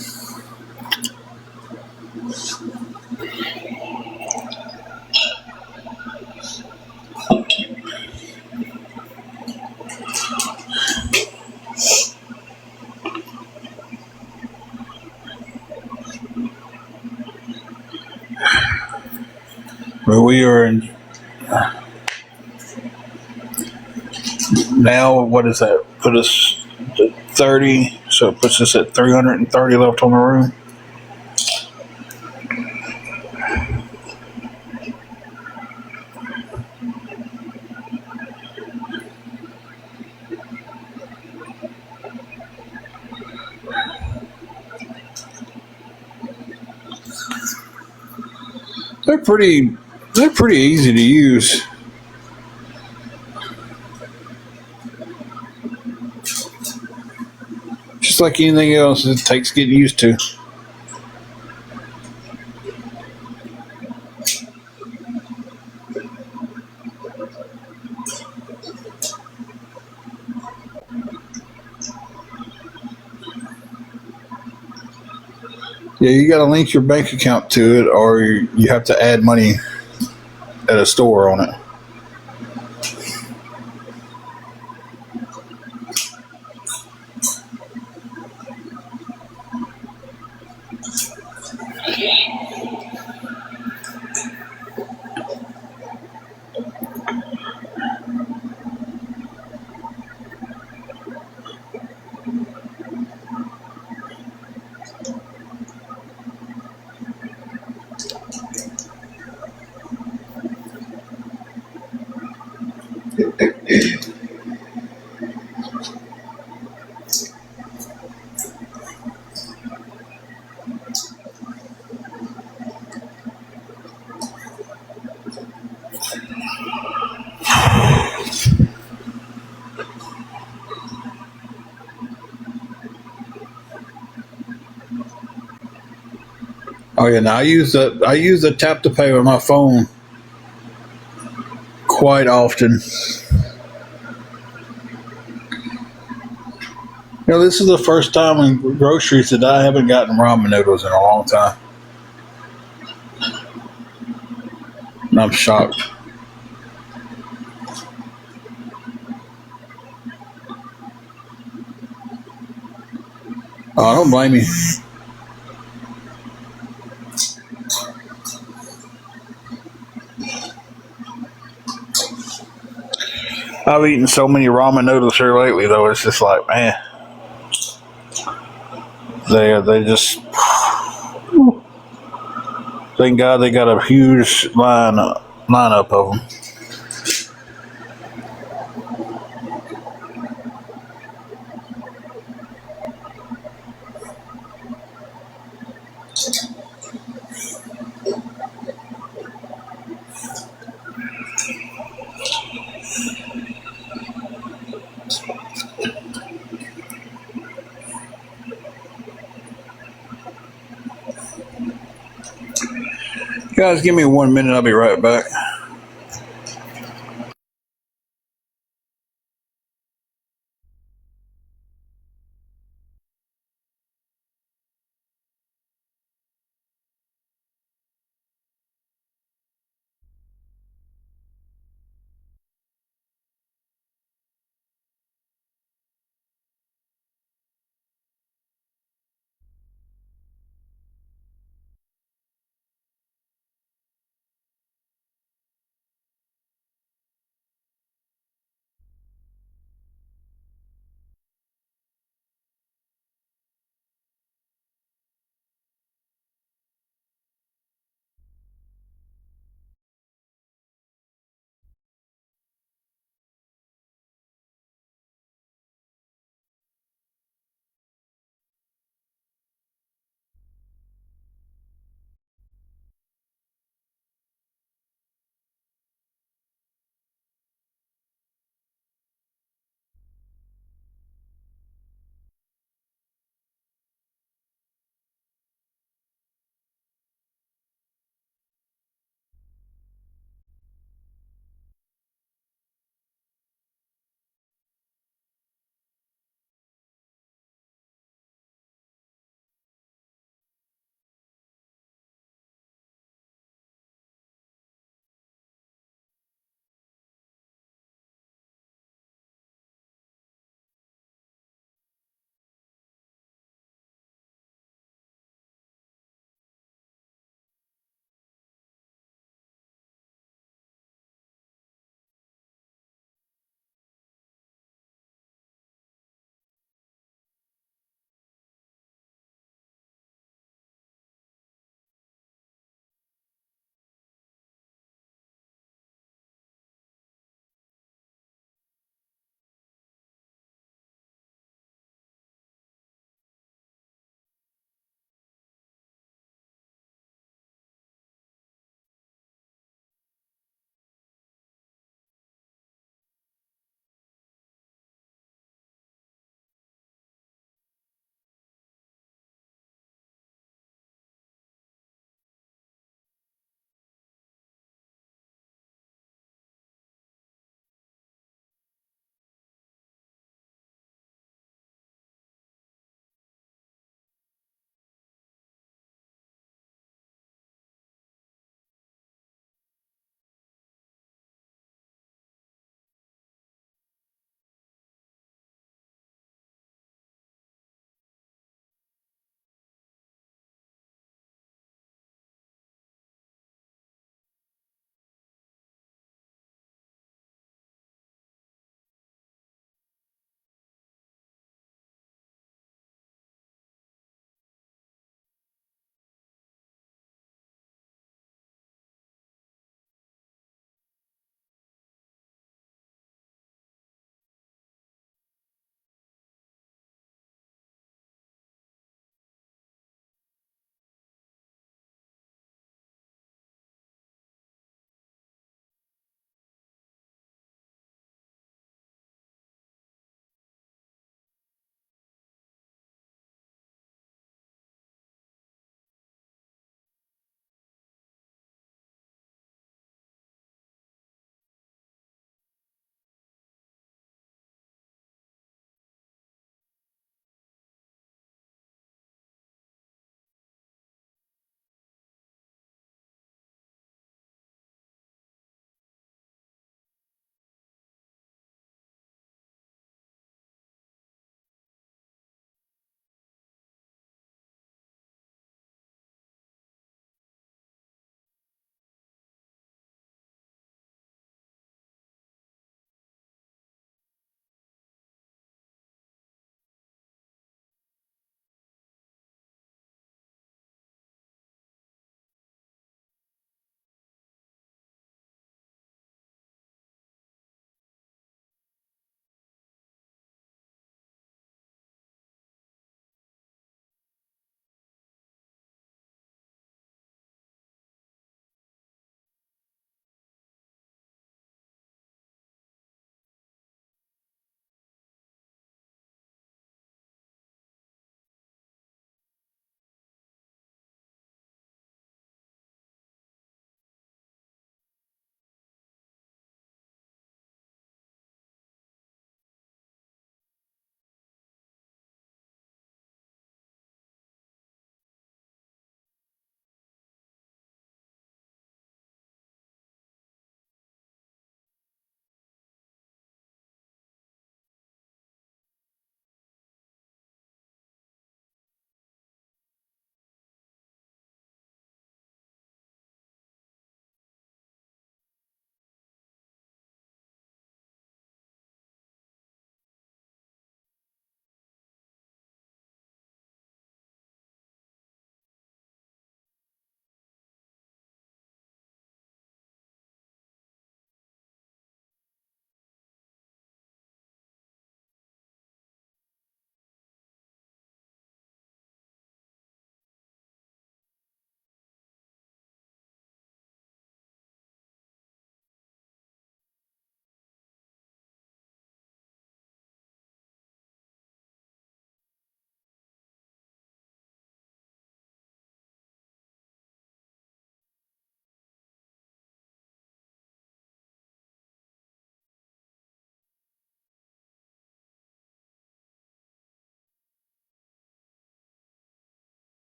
we are in now. What does that put us at 30? So it puts us at 330 left on the room. They're pretty easy to use. Just like anything else, it takes getting used to. Yeah, you got to link your bank account to it, or you have to add money at a store on it. Oh yeah, now I use the tap to pay with my phone quite often. You know, this is the first time in groceries that I haven't gotten ramen noodles in a long time. And I'm shocked. Oh, I don't blame you. I've eaten so many ramen noodles here lately, though. It's just like, man, they just thank God they got a huge lineup of them. Guys, give me 1 minute. I'll be right back.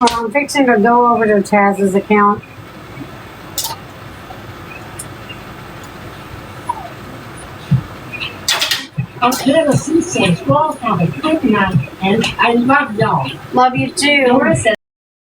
Well, I'm fixing to go over to Taz's account. Okay, listen, says, well, have a good night, and I love y'all. Love you too. Dora says